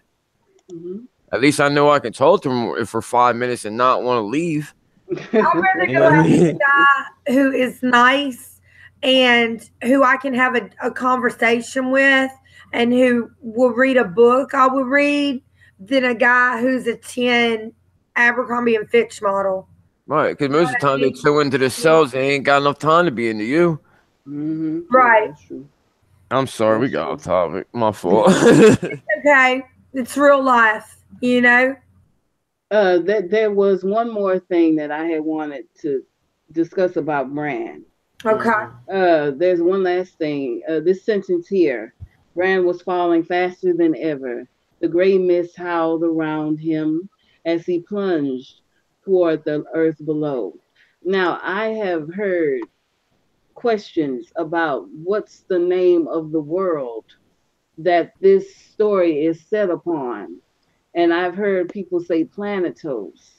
Mm-hmm. At least I know I can talk to him for 5 minutes and not want to leave. I'd rather go after a guy who is nice and who I can have a conversation with and who will read a book I will read than a guy who's a 10 Abercrombie and Fitch model. Right, because most of the time they so into themselves, they ain't got enough time to be into you. Mm-hmm. Right. Yeah, that's true. I'm sorry, we got off topic. My fault. It's okay. It's real life, There was one more thing that I had wanted to discuss about Bran. Okay. There's one last thing. This sentence here. Bran was falling faster than ever. The gray mist howled around him as he plunged toward the earth below. Now, I have heard questions about what's the name of the world that this story is set upon. And I've heard people say Planetos,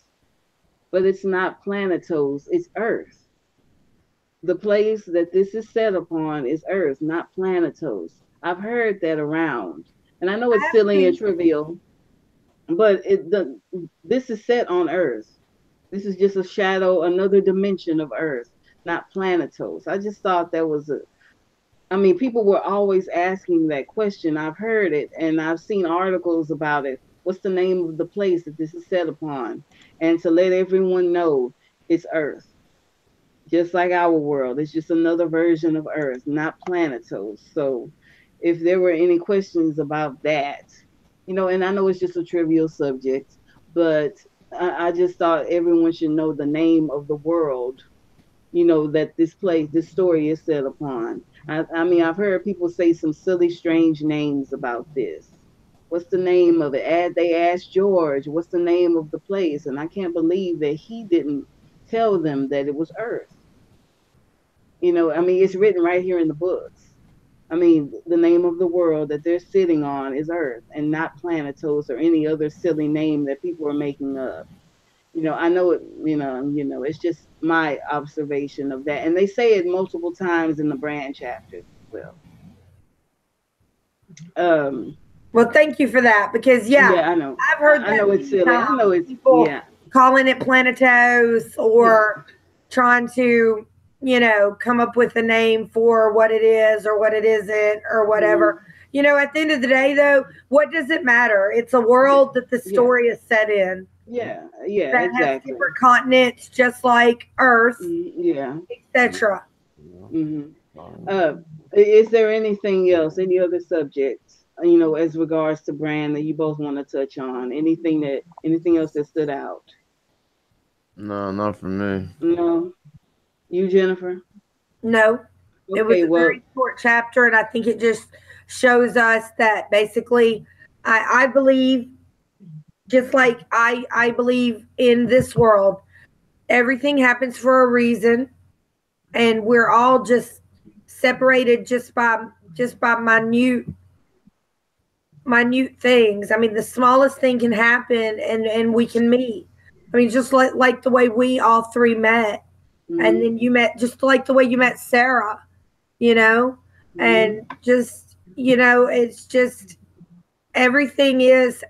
but it's not Planetos, it's Earth. The place that this is set upon is Earth, not Planetos. I've heard that around. And I know it's silly and trivial, but this is set on Earth. This is just a shadow, another dimension of Earth, not Planetos. I just thought that was people were always asking that question. I've heard it and I've seen articles about it. What's the name of the place that this is set upon? And to let everyone know, it's Earth. Just like our world. It's just another version of Earth, not Planetos. So if there were any questions about that, and I know it's just a trivial subject, but I just thought everyone should know the name of the world, that this story is set upon. I've heard people say some silly, strange names about this. What's the name of it? They asked George, what's the name of the place? And I can't believe that he didn't tell them that it was Earth. It's written right here in the books. The name of the world that they're sitting on is Earth and not Planetos or any other silly name that people are making up. I know it, it's just my observation of that. And they say it multiple times in the Bran chapters as well. Well, thank you for that because I know. I've heard that. I know it's silly. I know it's calling it Planetos or trying to, come up with a name for what it is or what it isn't or whatever. At the end of the day, though, what does it matter? It's a world that the story is set in. Yeah, that exactly. has different continents, just like Earth, etc. Mm-hmm. Is there anything else? Any other subjects? As regards to Bran that you both want to touch on? Anything else that stood out? No, not for me. No. You, Jennifer? No. Okay, it was a very short chapter, and I think it just shows us that basically, I believe, just like I believe in this world, everything happens for a reason, and we're all just separated just by minute things. The smallest thing can happen and we can meet. Just like the way we all three met. Mm-hmm. And then you met, just like the way you met Sarah, mm-hmm. and just, it's just everything is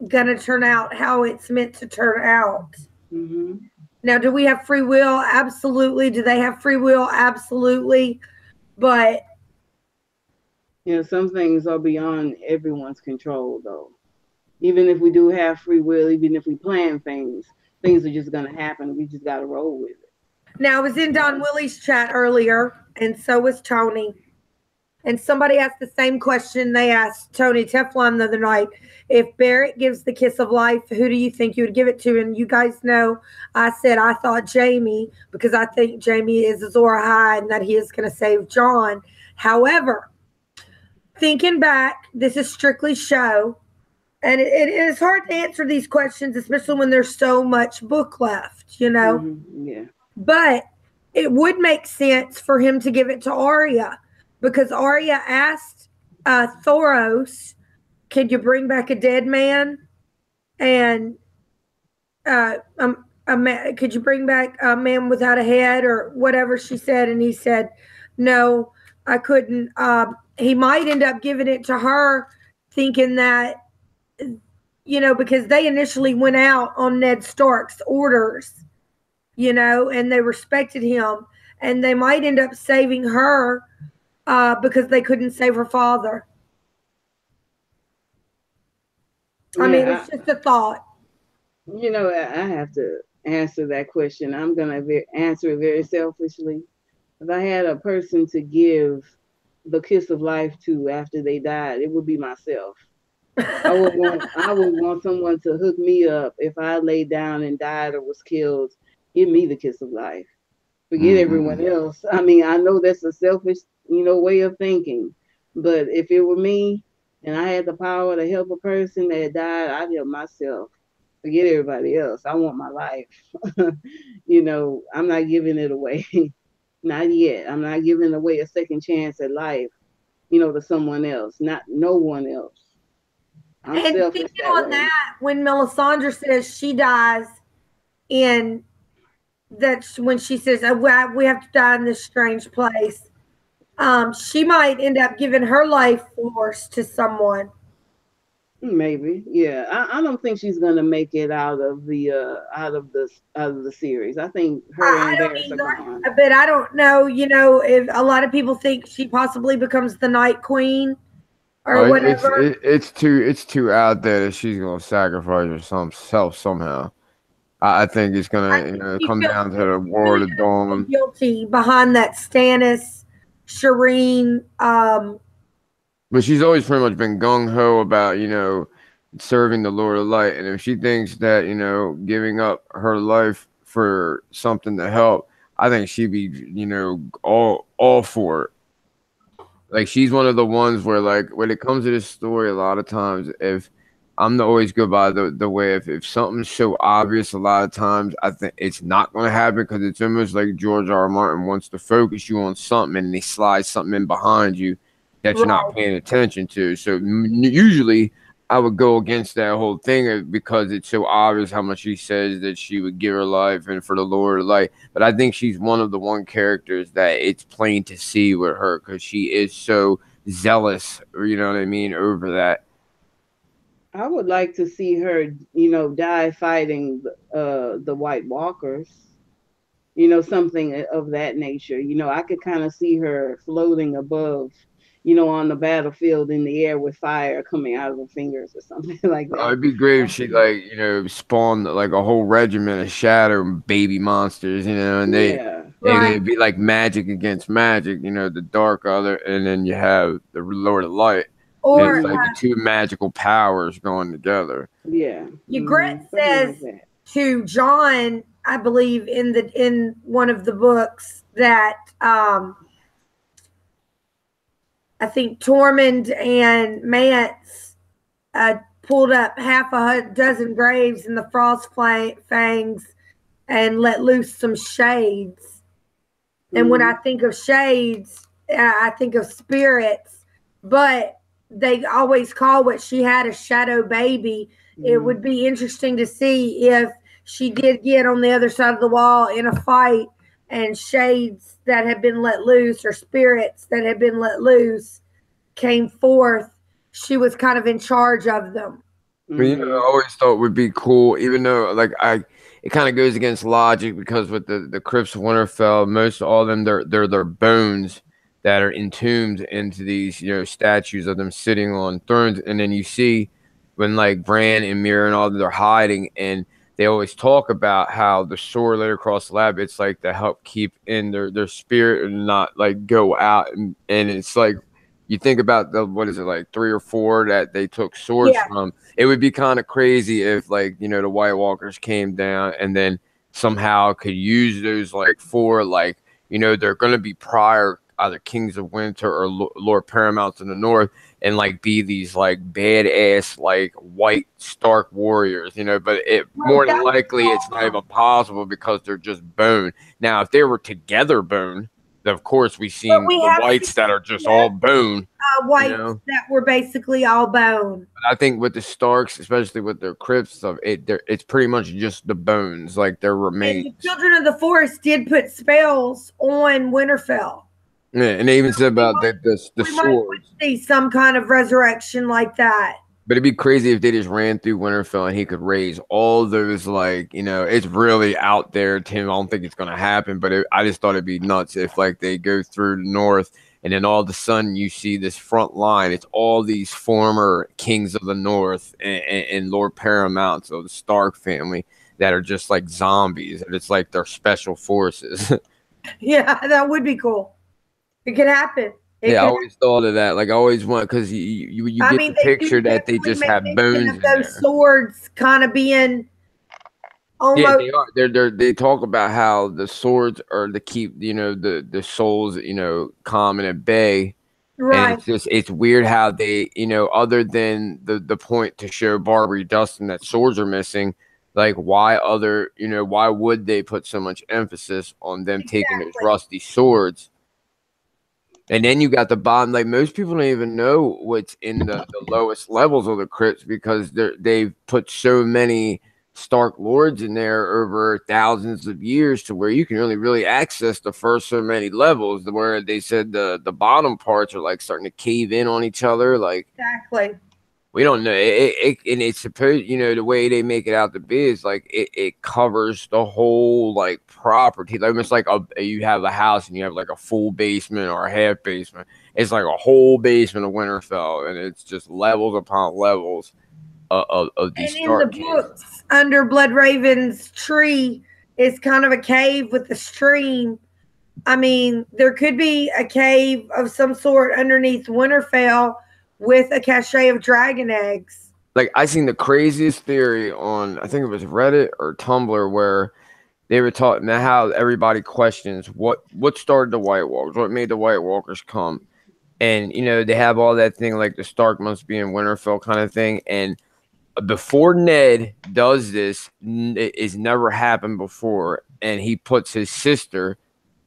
going to turn out how it's meant to turn out. Mm-hmm. Now, do we have free will? Absolutely. Do they have free will? Absolutely. But some things are beyond everyone's control, though. Even if we do have free will, even if we plan things are just going to happen. We just got to roll with it. now I was in Don Willie's chat earlier, and so was Tony. And somebody asked the same question they asked Tony Teflon the other night. If Barrett gives the kiss of life, who do you think you would give it to? And you guys know I said I thought Jamie, because I think Jamie is Azor Ahai and that he is going to save John. However, thinking back, this is strictly show. And it is hard to answer these questions, especially when there's so much book left, Mm-hmm. Yeah. But it would make sense for him to give it to Arya, because Arya asked Thoros, "Could you bring back a dead man?" And could you bring back a man without a head or whatever she said? And he said, "No, I couldn't." He might end up giving it to her, thinking that, because they initially went out on Ned Stark's orders, and they respected him, and they might end up saving her because they couldn't save her father. I mean, it's just a thought. I have to answer that question. I'm going to answer it very selfishly. If I had a person to give the kiss of life to after they died, it would be myself. I would want someone to hook me up if I laid down and died or was killed. Give me the kiss of life. Forget everyone else. I mean, I know that's a selfish, way of thinking. But if it were me and I had the power to help a person that died, I'd help myself. Forget everybody else. I want my life. I'm not giving it away. Not yet. I'm not giving away a second chance at life, to someone else, not no one else. I'm and selfish thinking on way. that, when Melisandre says she dies in that, when she says we have to die in this strange place, she might end up giving her life force to someone. Maybe, yeah. I don't think she's gonna make it out of the series. I think her and Varys are gone. But I don't know. If a lot of people think she possibly becomes the Night Queen or whatever. It's too out there that she's gonna sacrifice herself somehow. I think it's gonna come down to the War of Dawn. Guilty behind that Stannis, Shireen. But she's always pretty much been gung-ho about, serving the Lord of Light. And if she thinks that, giving up her life for something to help, I think she'd be, all for it. Like, she's one of the ones where, like, when it comes to this story, a lot of times, if I'm always good by the way, if something's so obvious, a lot of times, I think it's not going to happen, because it's almost like George R. R. Martin wants to focus you on something, and they slide something in behind you that you're not paying attention to. So usually I would go against that whole thing because it's so obvious how much she says that she would give her life and for the Lord of Light. But I think she's one of the characters that it's plain to see with her, because she is so zealous, you know what I mean, over that. I would like to see her, die fighting the White Walkers. Something of that nature. I could kind of see her floating above, on the battlefield in the air with fire coming out of her fingers or something like that. It'd be great if she spawned like a whole regiment of shadow baby monsters, and they'd be like magic against magic, the dark other, and then you have the Lord of Light. Or it's like the two magical powers going together. Yeah. Ygritte says to John, I believe in one of the books, that I think Tormund and Mance pulled up half a dozen graves in the Frost Fangs and let loose some shades. And when I think of shades, I think of spirits, but they always call what she had a shadow baby. It would be interesting to see if she did get on the other side of the wall in a fight, and shades that had been let loose, or spirits that had been let loose, came forth. She was kind of in charge of them. But you know, I always thought would be cool, even though like it kind of goes against logic because with the crypts of Winterfell, most all of them they're bones that are entombed into these statues of them sitting on thrones, and then you see when like Bran and Mira and all they're hiding, and they always talk about how the sword laid across the lap, it's like to help keep in their spirit and not like go out, and it's like you think about the what is it like 3 or 4 that they took swords from. It would be kind of crazy if like the White Walkers came down and then somehow could use those like 4 like they're gonna be prior either Kings of Winter or Lord Paramounts in the North and like be these like badass like white Stark warriors, but it more than likely it's not even possible because they're just bone. Now if they were together bone, of course we've seen the whites that are just all bone. Whites that were basically all bone. But I think with the Starks, especially with their crypts stuff, it's pretty much just the bones, like their remains. And the Children of the Forest did put spells on Winterfell. Yeah, and they even said about the sword. See some kind of resurrection like that. But it'd be crazy if they just ran through Winterfell and he could raise all those, like, it's really out there, Tim. I don't think it's going to happen, but I just thought it'd be nuts if, like, they go through the North and then all of a sudden you see this front line. It's all these former kings of the North and Lord Paramounts of the Stark family that are just like zombies. And it's like they're special forces. Yeah, that would be cool. It could happen. I always thought of that. Like, I always want, because you get the picture that they just have bones in there. Those swords kind of being almost. Yeah, they are. They talk about how the swords are to keep, the souls, calm and at bay. Right. And it's weird how they, other than the point to show Barbary Dustin that swords are missing, like why would they put so much emphasis on them taking those rusty swords? And then you got the bottom. Like most people don't even know what's in the lowest levels of the crypts because they've put so many Stark lords in there over thousands of years to where you can only really access the first so many levels. Where they said the bottom parts are like starting to cave in on each other. Like exactly. We don't know. And it's supposed, the way they make it out to be is like it covers the whole like property. Like almost like you have a house and you have like a full basement or a half basement. It's like a whole basement of Winterfell, and it's just levels upon levels of these. And in the books, under Bloodraven's tree is kind of a cave with a stream. I mean, there could be a cave of some sort underneath Winterfell with a cache of dragon eggs. Like I seen the craziest theory on, I think it was Reddit or Tumblr, where they were talking about how everybody questions what started the White Walkers, what made the White Walkers come, and they have all that thing like the Stark must be in Winterfell kind of thing, and before Ned does this, it's never happened before, and he puts his sister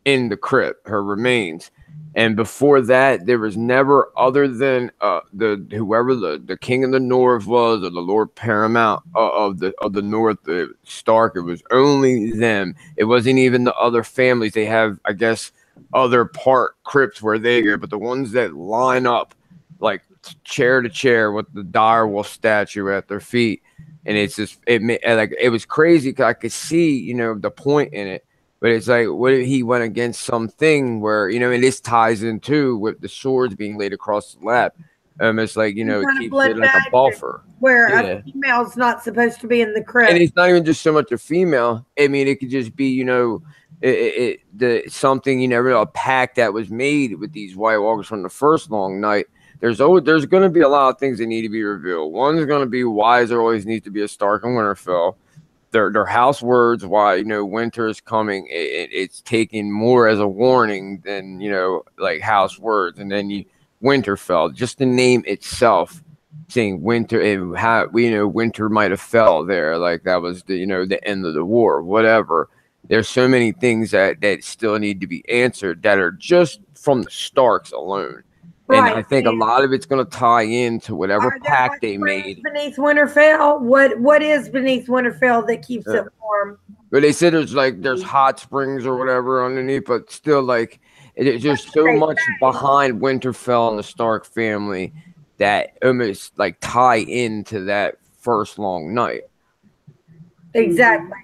in the crypt, her remains. And before that, there was never, other than whoever the king of the North was, or the Lord Paramount of the North, the Stark. It was only them. It wasn't even the other families. They have, I guess, other part crypts where they go, but the ones that line up like chair to chair with the direwolf statue at their feet, and it's just it was crazy because I could see the point in it. But it's like, what if he went against something where, and this ties into with the swords being laid across the lap. It's like, it keeps it like a buffer. Where a female's not supposed to be in the crypt. And it's not even just so much a female. I mean, it could just be, something, a pact that was made with these White Walkers from the first long night. There's going to be a lot of things that need to be revealed. One's going to be why there always needs to be a Stark in Winterfell. Their house words, why winter is coming. It's taken more as a warning than like house words. And then Winterfell, just the name itself, saying winter, and how winter might have fell there, like that was the the end of the war, whatever. There's so many things that still need to be answered that are just from the Starks alone. Right. And I think a lot of it's going to tie into whatever pact they made. Beneath Winterfell? What is beneath Winterfell that keeps it warm? But they said there's hot springs or whatever underneath, but still like there's just so much behind Winterfell and the Stark family that almost like tie into that first long night. Exactly.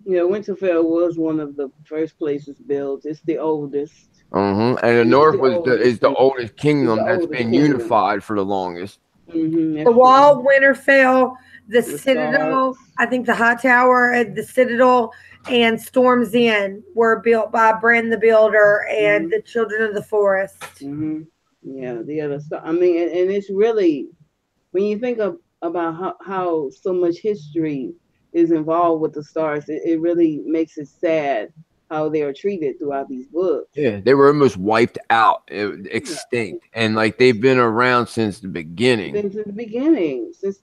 Yeah, Winterfell was one of the first places built. It's the oldest. And the It's North the is oldest. the oldest It's kingdom the that's oldest been kingdom. unified for the longest. The That's Wall, true. Winterfell, the The Citadel, Starks. I think the High Tower and the Citadel and Storm's End were built by Bran the Builder and the Children of the Forest. Yeah, the other stuff. I mean, and it's really when you think about how so much history is involved with the stars, it really makes it sad how they are treated throughout these books. Yeah, they were almost wiped out, Yeah. extinct, and like they've been around since the beginning. Since the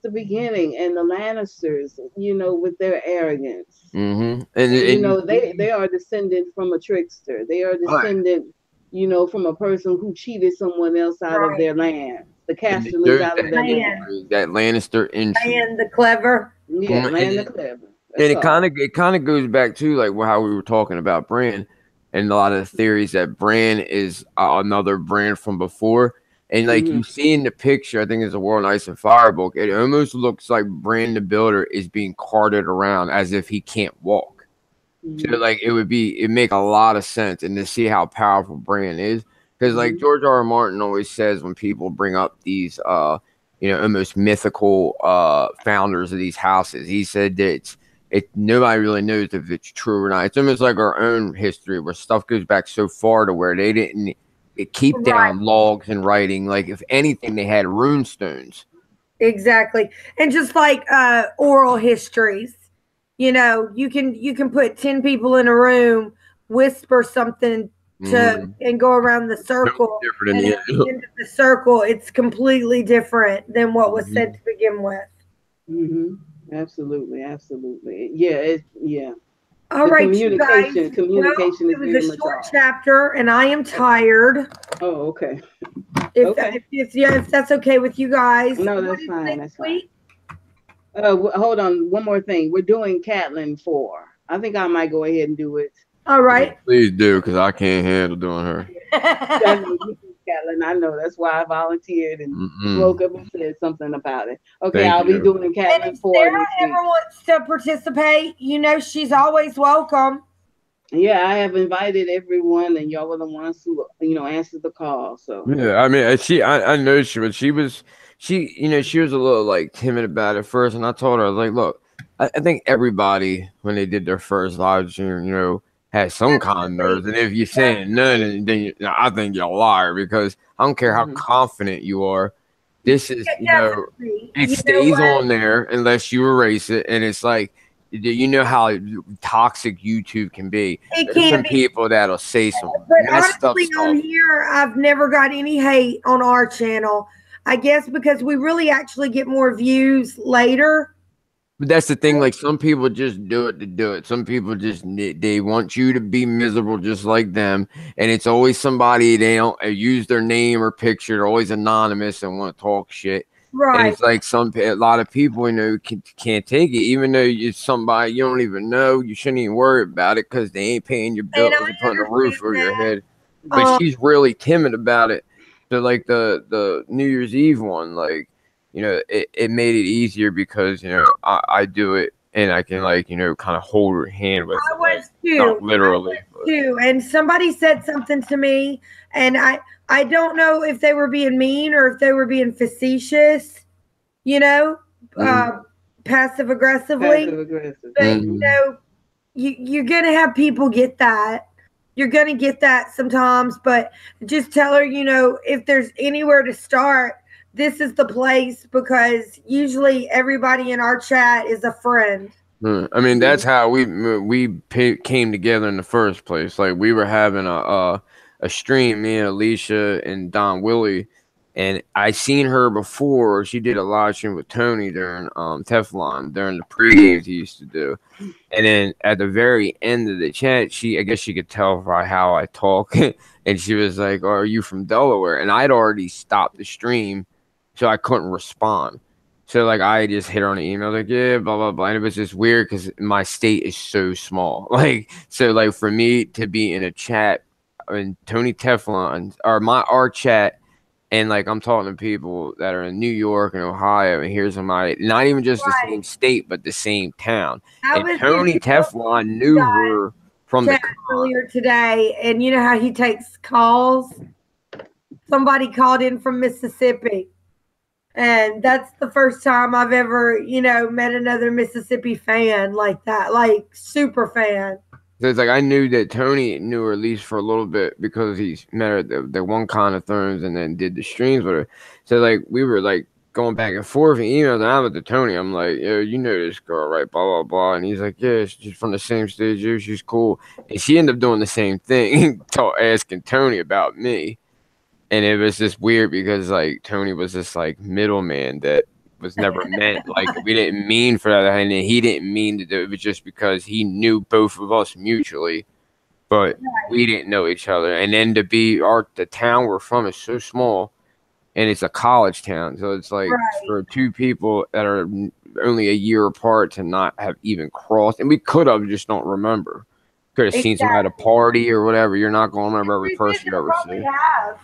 beginning, and the Lannisters, with their arrogance, And they are descended from a trickster. They are right. descended, from a person who cheated someone else out of Right. their land, the And it Casterlings shows out of that their land. Man. that Lannister intrigue. Man the Clever. Yeah, And land the clever. and That's all. it kind of goes back to like how we were talking about Bran and a lot of the theories that Bran is another Bran from before. And like you see in the picture, I think it's a World of Ice and Fire book. It almost looks like Bran the Builder is being carted around as if he can't walk. So like it make a lot of sense, and to see how powerful Bran is, because like George R. R. Martin always says when people bring up these almost mythical founders of these houses, he said that nobody really knows if it's true or not. It's almost like our own history where stuff goes back so far to where they didn't keep down logs and writing. Like if anything, they had rune stones. Exactly. And just like oral histories, you can put 10 people in a room, whisper something and go around the circle. Different in And the at the end of the circle, it's completely different than what was said to begin with. Absolutely. Yeah. All right, you guys. Communication is it was very a much short off. chapter, and I am tired. Oh, okay. If that's okay with you guys. No, that's fine. That's fine. Hold on. One more thing. We're doing Catelyn 4. I think I might go ahead and do it. All right. Please do, because I can't handle doing her. Catelyn, I know. That's why I volunteered and woke up and said something about it. Okay, Thank I'll you. be doing Catelyn And if 4 Sarah next week. ever wants to participate, she's always welcome. Yeah, I have invited everyone, and y'all were the ones who, answered the call. So yeah, I mean, I know she was a little like timid about it first, and I told her, I was like, look, I think everybody when they did their first live stream, had some kind of nerves, and if you're saying none, then I think you're a liar because I don't care how confident you are. This is, it stays on there unless you erase it, and it's like. You know how toxic YouTube can be. There's some people that'll say some messed up stuff. On here, I've never got any hate on our channel. I guess because we really actually get more views later. But that's the thing. Like some people just do it to do it. Some people just they want you to be miserable just like them, and it's always somebody they don't use their name or picture. They're always anonymous and want to talk shit. Right. And it's like a lot of people, can't take it, even though it's somebody you don't even know. You shouldn't even worry about it because they ain't paying your bills and putting a roof over your head. But she's really timid about it. So like the New Year's Eve one, like, it made it easier because, I do it and I can kind of hold her hand with I it. was too. Not literally. Too. And somebody said something to me and I don't know if they were being mean or if they were being facetious, passive aggressively. But, you're going to have people get that. You're going to get that sometimes, but just tell her, if there's anywhere to start, this is the place because usually everybody in our chat is a friend. I mean, that's how we came together in the first place. Like we were having a stream, me and Alicia and Don Willie, and I seen her before. She did a live stream with Tony during Teflon during the pre-games he used to do, and then at the very end of the chat, I guess she could tell by how I talk, and she was like, "Oh, are you from Delaware?" And I'd already stopped the stream, so I couldn't respond. So like I just hit her on the email like, yeah, blah blah blah. And it was just weird because my state is so small. Like so like for me to be in a chat and Tony Teflon or our chat And like I'm talking to people that are in New York and Ohio, and here's somebody not even just the same Right. state, but the same town. I And was just Tony Teflon knew her from the chat con. earlier today, and you know how he takes calls? Somebody called in from Mississippi. And that's the first time I've ever, met another Mississippi fan like that, like super fan. So it's like I knew that Tony knew her at least for a little bit because he's met her at the one con of Thrones and then did the streams with her. So like we were like going back and forth in emails, and I'm with the Tony. I'm like, yo, you know this girl, right? Blah blah blah. And he's like, yeah, she's from the same stage. You, she's cool. And she ended up doing the same thing, asking Tony about me. And it was just weird because like Tony was this like middleman that was never meant, like we didn't mean for that, and he didn't mean to do it. It was just because he knew both of us mutually, but we didn't know each other. And then to be the town we're from is so small, and it's a college town, so it's like Right. for two people that are only a year apart to not have even crossed, and we could have just don't remember. Could have seen somebody at a party or whatever. You're not gonna remember every person you ever Probably see. have.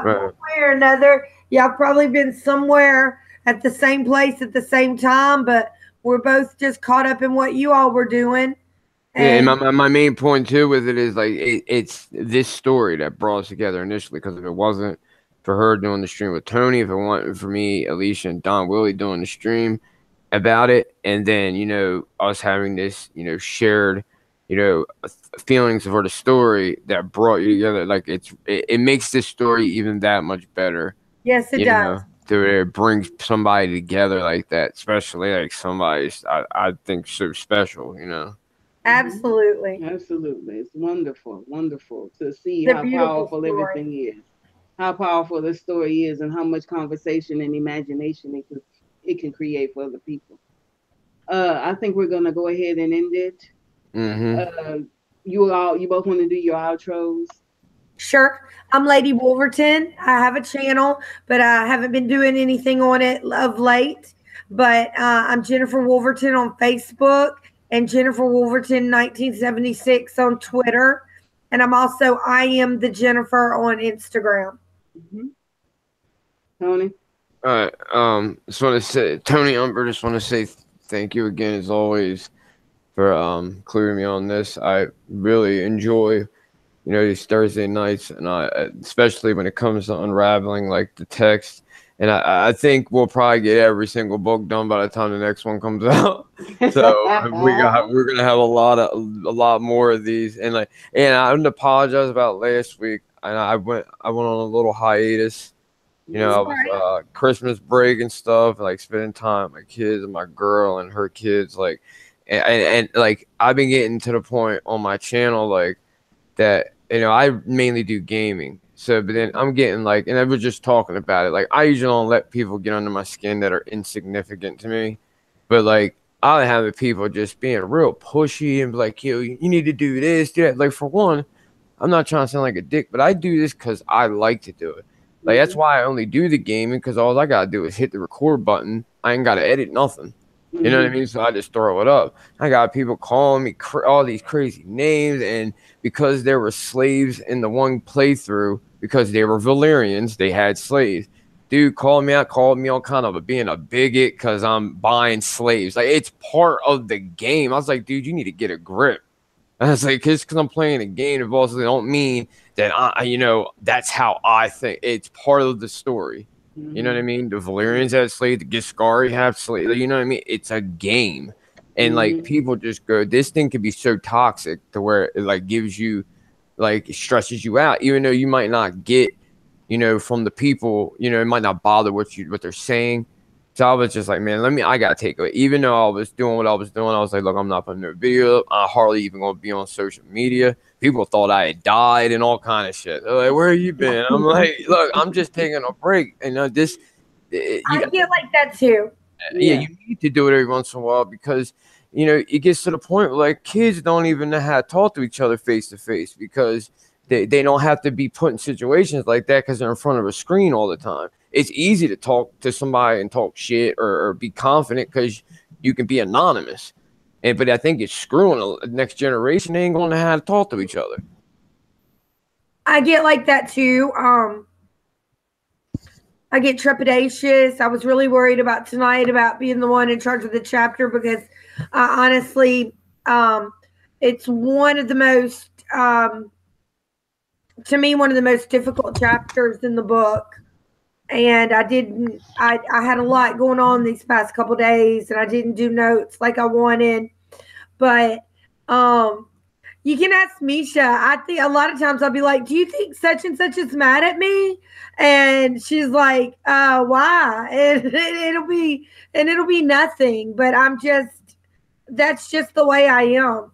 Right. One way or another, y'all probably been somewhere at the same place at the same time, but we're both just caught up in what you all were doing. Yeah, and And my main point too with it is like it's this story that brought us together initially. Because if it wasn't for her doing the stream with Tony, if it wasn't for me, Alicia, and Don Willie doing the stream about it, and then us having this shared feelings for the story that brought you together, like it makes this story even that much better. yes, it does. To where it brings somebody together like that, especially like somebody's I think so special. Absolutely. Absolutely. It's wonderful, wonderful to see It's a how beautiful powerful story. everything is, how powerful the story is, and how much conversation and imagination it can create for other people. I think we're gonna go ahead and end it. Uh, you both want to do your outros? Sure. I'm Lady Wolverton. I have a channel, but I haven't been doing anything on it of late. But I'm Jennifer Wolverton on Facebook and Jennifer Wolverton 1976 on Twitter. And I'm also I am the Jennifer on Instagram. Mm-hmm. Tony? All right. Just want to say, Tony Umber, just want to say thank you again, as always, for clearing me on this. I really enjoy, these Thursday nights, and especially when it comes to unraveling like the text. And I think we'll probably get every single book done by the time the next one comes out. So we're gonna have a lot more of these. And I didn't apologize about last week. And I went on a little hiatus. I was Christmas break and stuff, like spending time with my kids and my girl and her kids, like, and like I've been getting to the point on my channel like that. I mainly do gaming. So, but then I'm getting like, and I was just talking about it. Like, I usually don't let people get under my skin that are insignificant to me. But like, I'll have the people just being real pushy and be like, yo, you need to do this, do that. Like, for one, I'm not trying to sound like a dick, but I do this because I like to do it. Like, that's why I only do the gaming, because all I got to do is hit the record button. I ain't got to edit nothing. You know what I mean? So I just throw it up. I got people calling me all these crazy names, and because there were slaves in the one playthrough, because they were Valyrians, they had slaves. Dude called me all kind of being a bigot because I'm buying slaves. Like, it's part of the game. I was like, dude, you need to get a grip. I was like, just because I'm playing a game, it also don't mean that that's how I think. It's part of the story. You know what I mean? The Valyrians have slaves, the Giscari have slaves. You know what I mean? It's a game. And like people just go, this thing can be so toxic to where it like gives you, like, it stresses you out, even though you might not get, from the people, it might not bother what they're saying. So I was just like, man, I gotta take it. Even though I was doing what I was doing, I was like, look, I'm not putting no video up. I'm hardly even gonna be on social media. People thought I had died and all kind of shit. They're like, where have you been? I'm like, look, I'm just taking a break. And I get like that too. Yeah, you need to do it every once in a while, because it gets to the point where like kids don't even know how to talk to each other face to face, because they don't have to be put in situations like that because they're in front of a screen all the time. It's easy to talk to somebody and talk shit or be confident because you can be anonymous. But I think it's screwing the next generation. They ain't going to know how to talk to each other. I get like that too. I get trepidatious. I was really worried about tonight about being the one in charge of the chapter because honestly, um, it's one of the most, to me, one of the most difficult chapters in the book. And I had a lot going on these past couple days and I didn't do notes like I wanted. But um, you can ask Misha. I think a lot of times I'll be like, "Do you think such and such is mad at me?" And she's like, why?" And it'll be nothing. But that's just the way I am.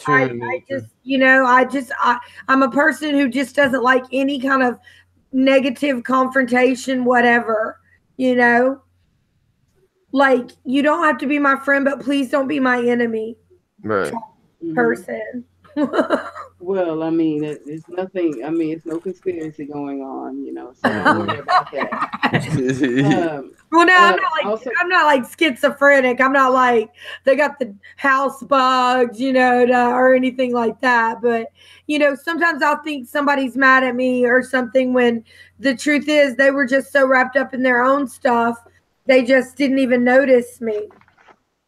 I just, I'm a person who just doesn't like any kind of negative confrontation, whatever, you know? Like, you don't have to be my friend, but please don't be my enemy Right. Mm-hmm. person. Well, I mean, it's nothing. I mean, it's no conspiracy going on, so don't worry about that. Um, Well, no, also, I'm not like schizophrenic. I'm not like they got the house bugs, or anything like that. But sometimes I'll think somebody's mad at me or something when the truth is they were just so wrapped up in their own stuff, they just didn't even notice me.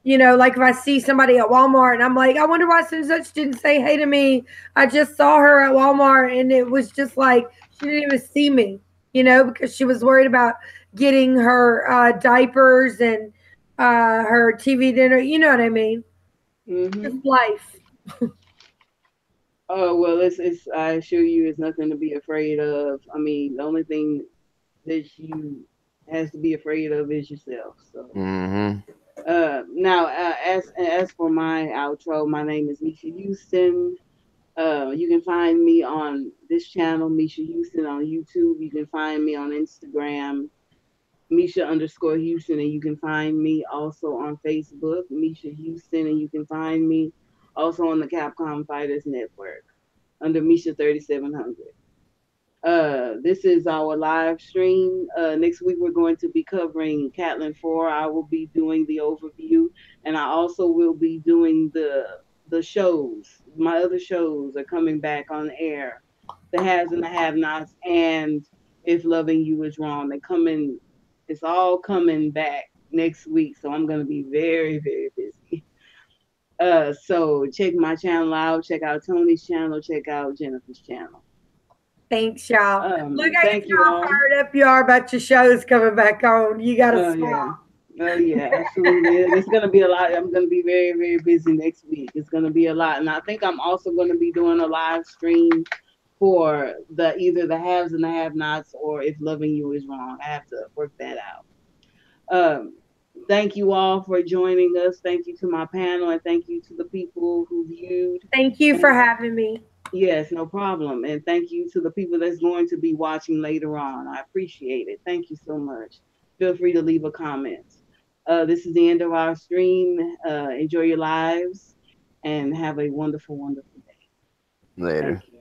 Like if I see somebody at Walmart and I'm like, I wonder why such and such didn't say hey to me. I just saw her at Walmart and it was just like she didn't even see me, because she was worried about getting her diapers and her TV dinner. You know what I mean? Just hmm life. oh well, it's. I assure you, it's nothing to be afraid of. I mean, the only thing that you has to be afraid of is yourself. So, Mhm. now, as for my outro, my name is Misha Houston. You can find me on this channel, Misha Houston, on YouTube. You can find me on Instagram, Misha_Houston, and you can find me also on Facebook, Misha Houston, and you can find me also on the Capcom Fighters Network under Misha 3700. This is our live stream. Next week we're going to be covering Catlin 4. I will be doing the overview, and I also will be doing the shows. My other shows are coming back on air. The Haves and the Have-Nots, and If Loving You Is Wrong. They coming. It's all coming back next week, so I'm gonna be very, very busy. So check my channel out. Check out Tony's channel. Check out Jennifer's channel. Thanks, y'all. Look, I can Thank tell you how all. fired up you are about your shows coming back on. You got to Oh smile. yeah. Oh yeah, absolutely. It's gonna be a lot. I'm gonna be very, very busy next week. It's gonna be a lot. And I think I'm also gonna be doing a live stream for the either the haves and the have nots or if loving you is wrong. I have to work that out. Um thank you all for joining us. Thank you to my panel and thank you to the people who viewed. Thank you for And having me. yes, no problem. And thank you to the people that's going to be watching later on. I appreciate it. Thank you so much. Feel free to leave a comment. This is the end of our stream. Enjoy your lives and have a wonderful, wonderful day. Thank Later. you.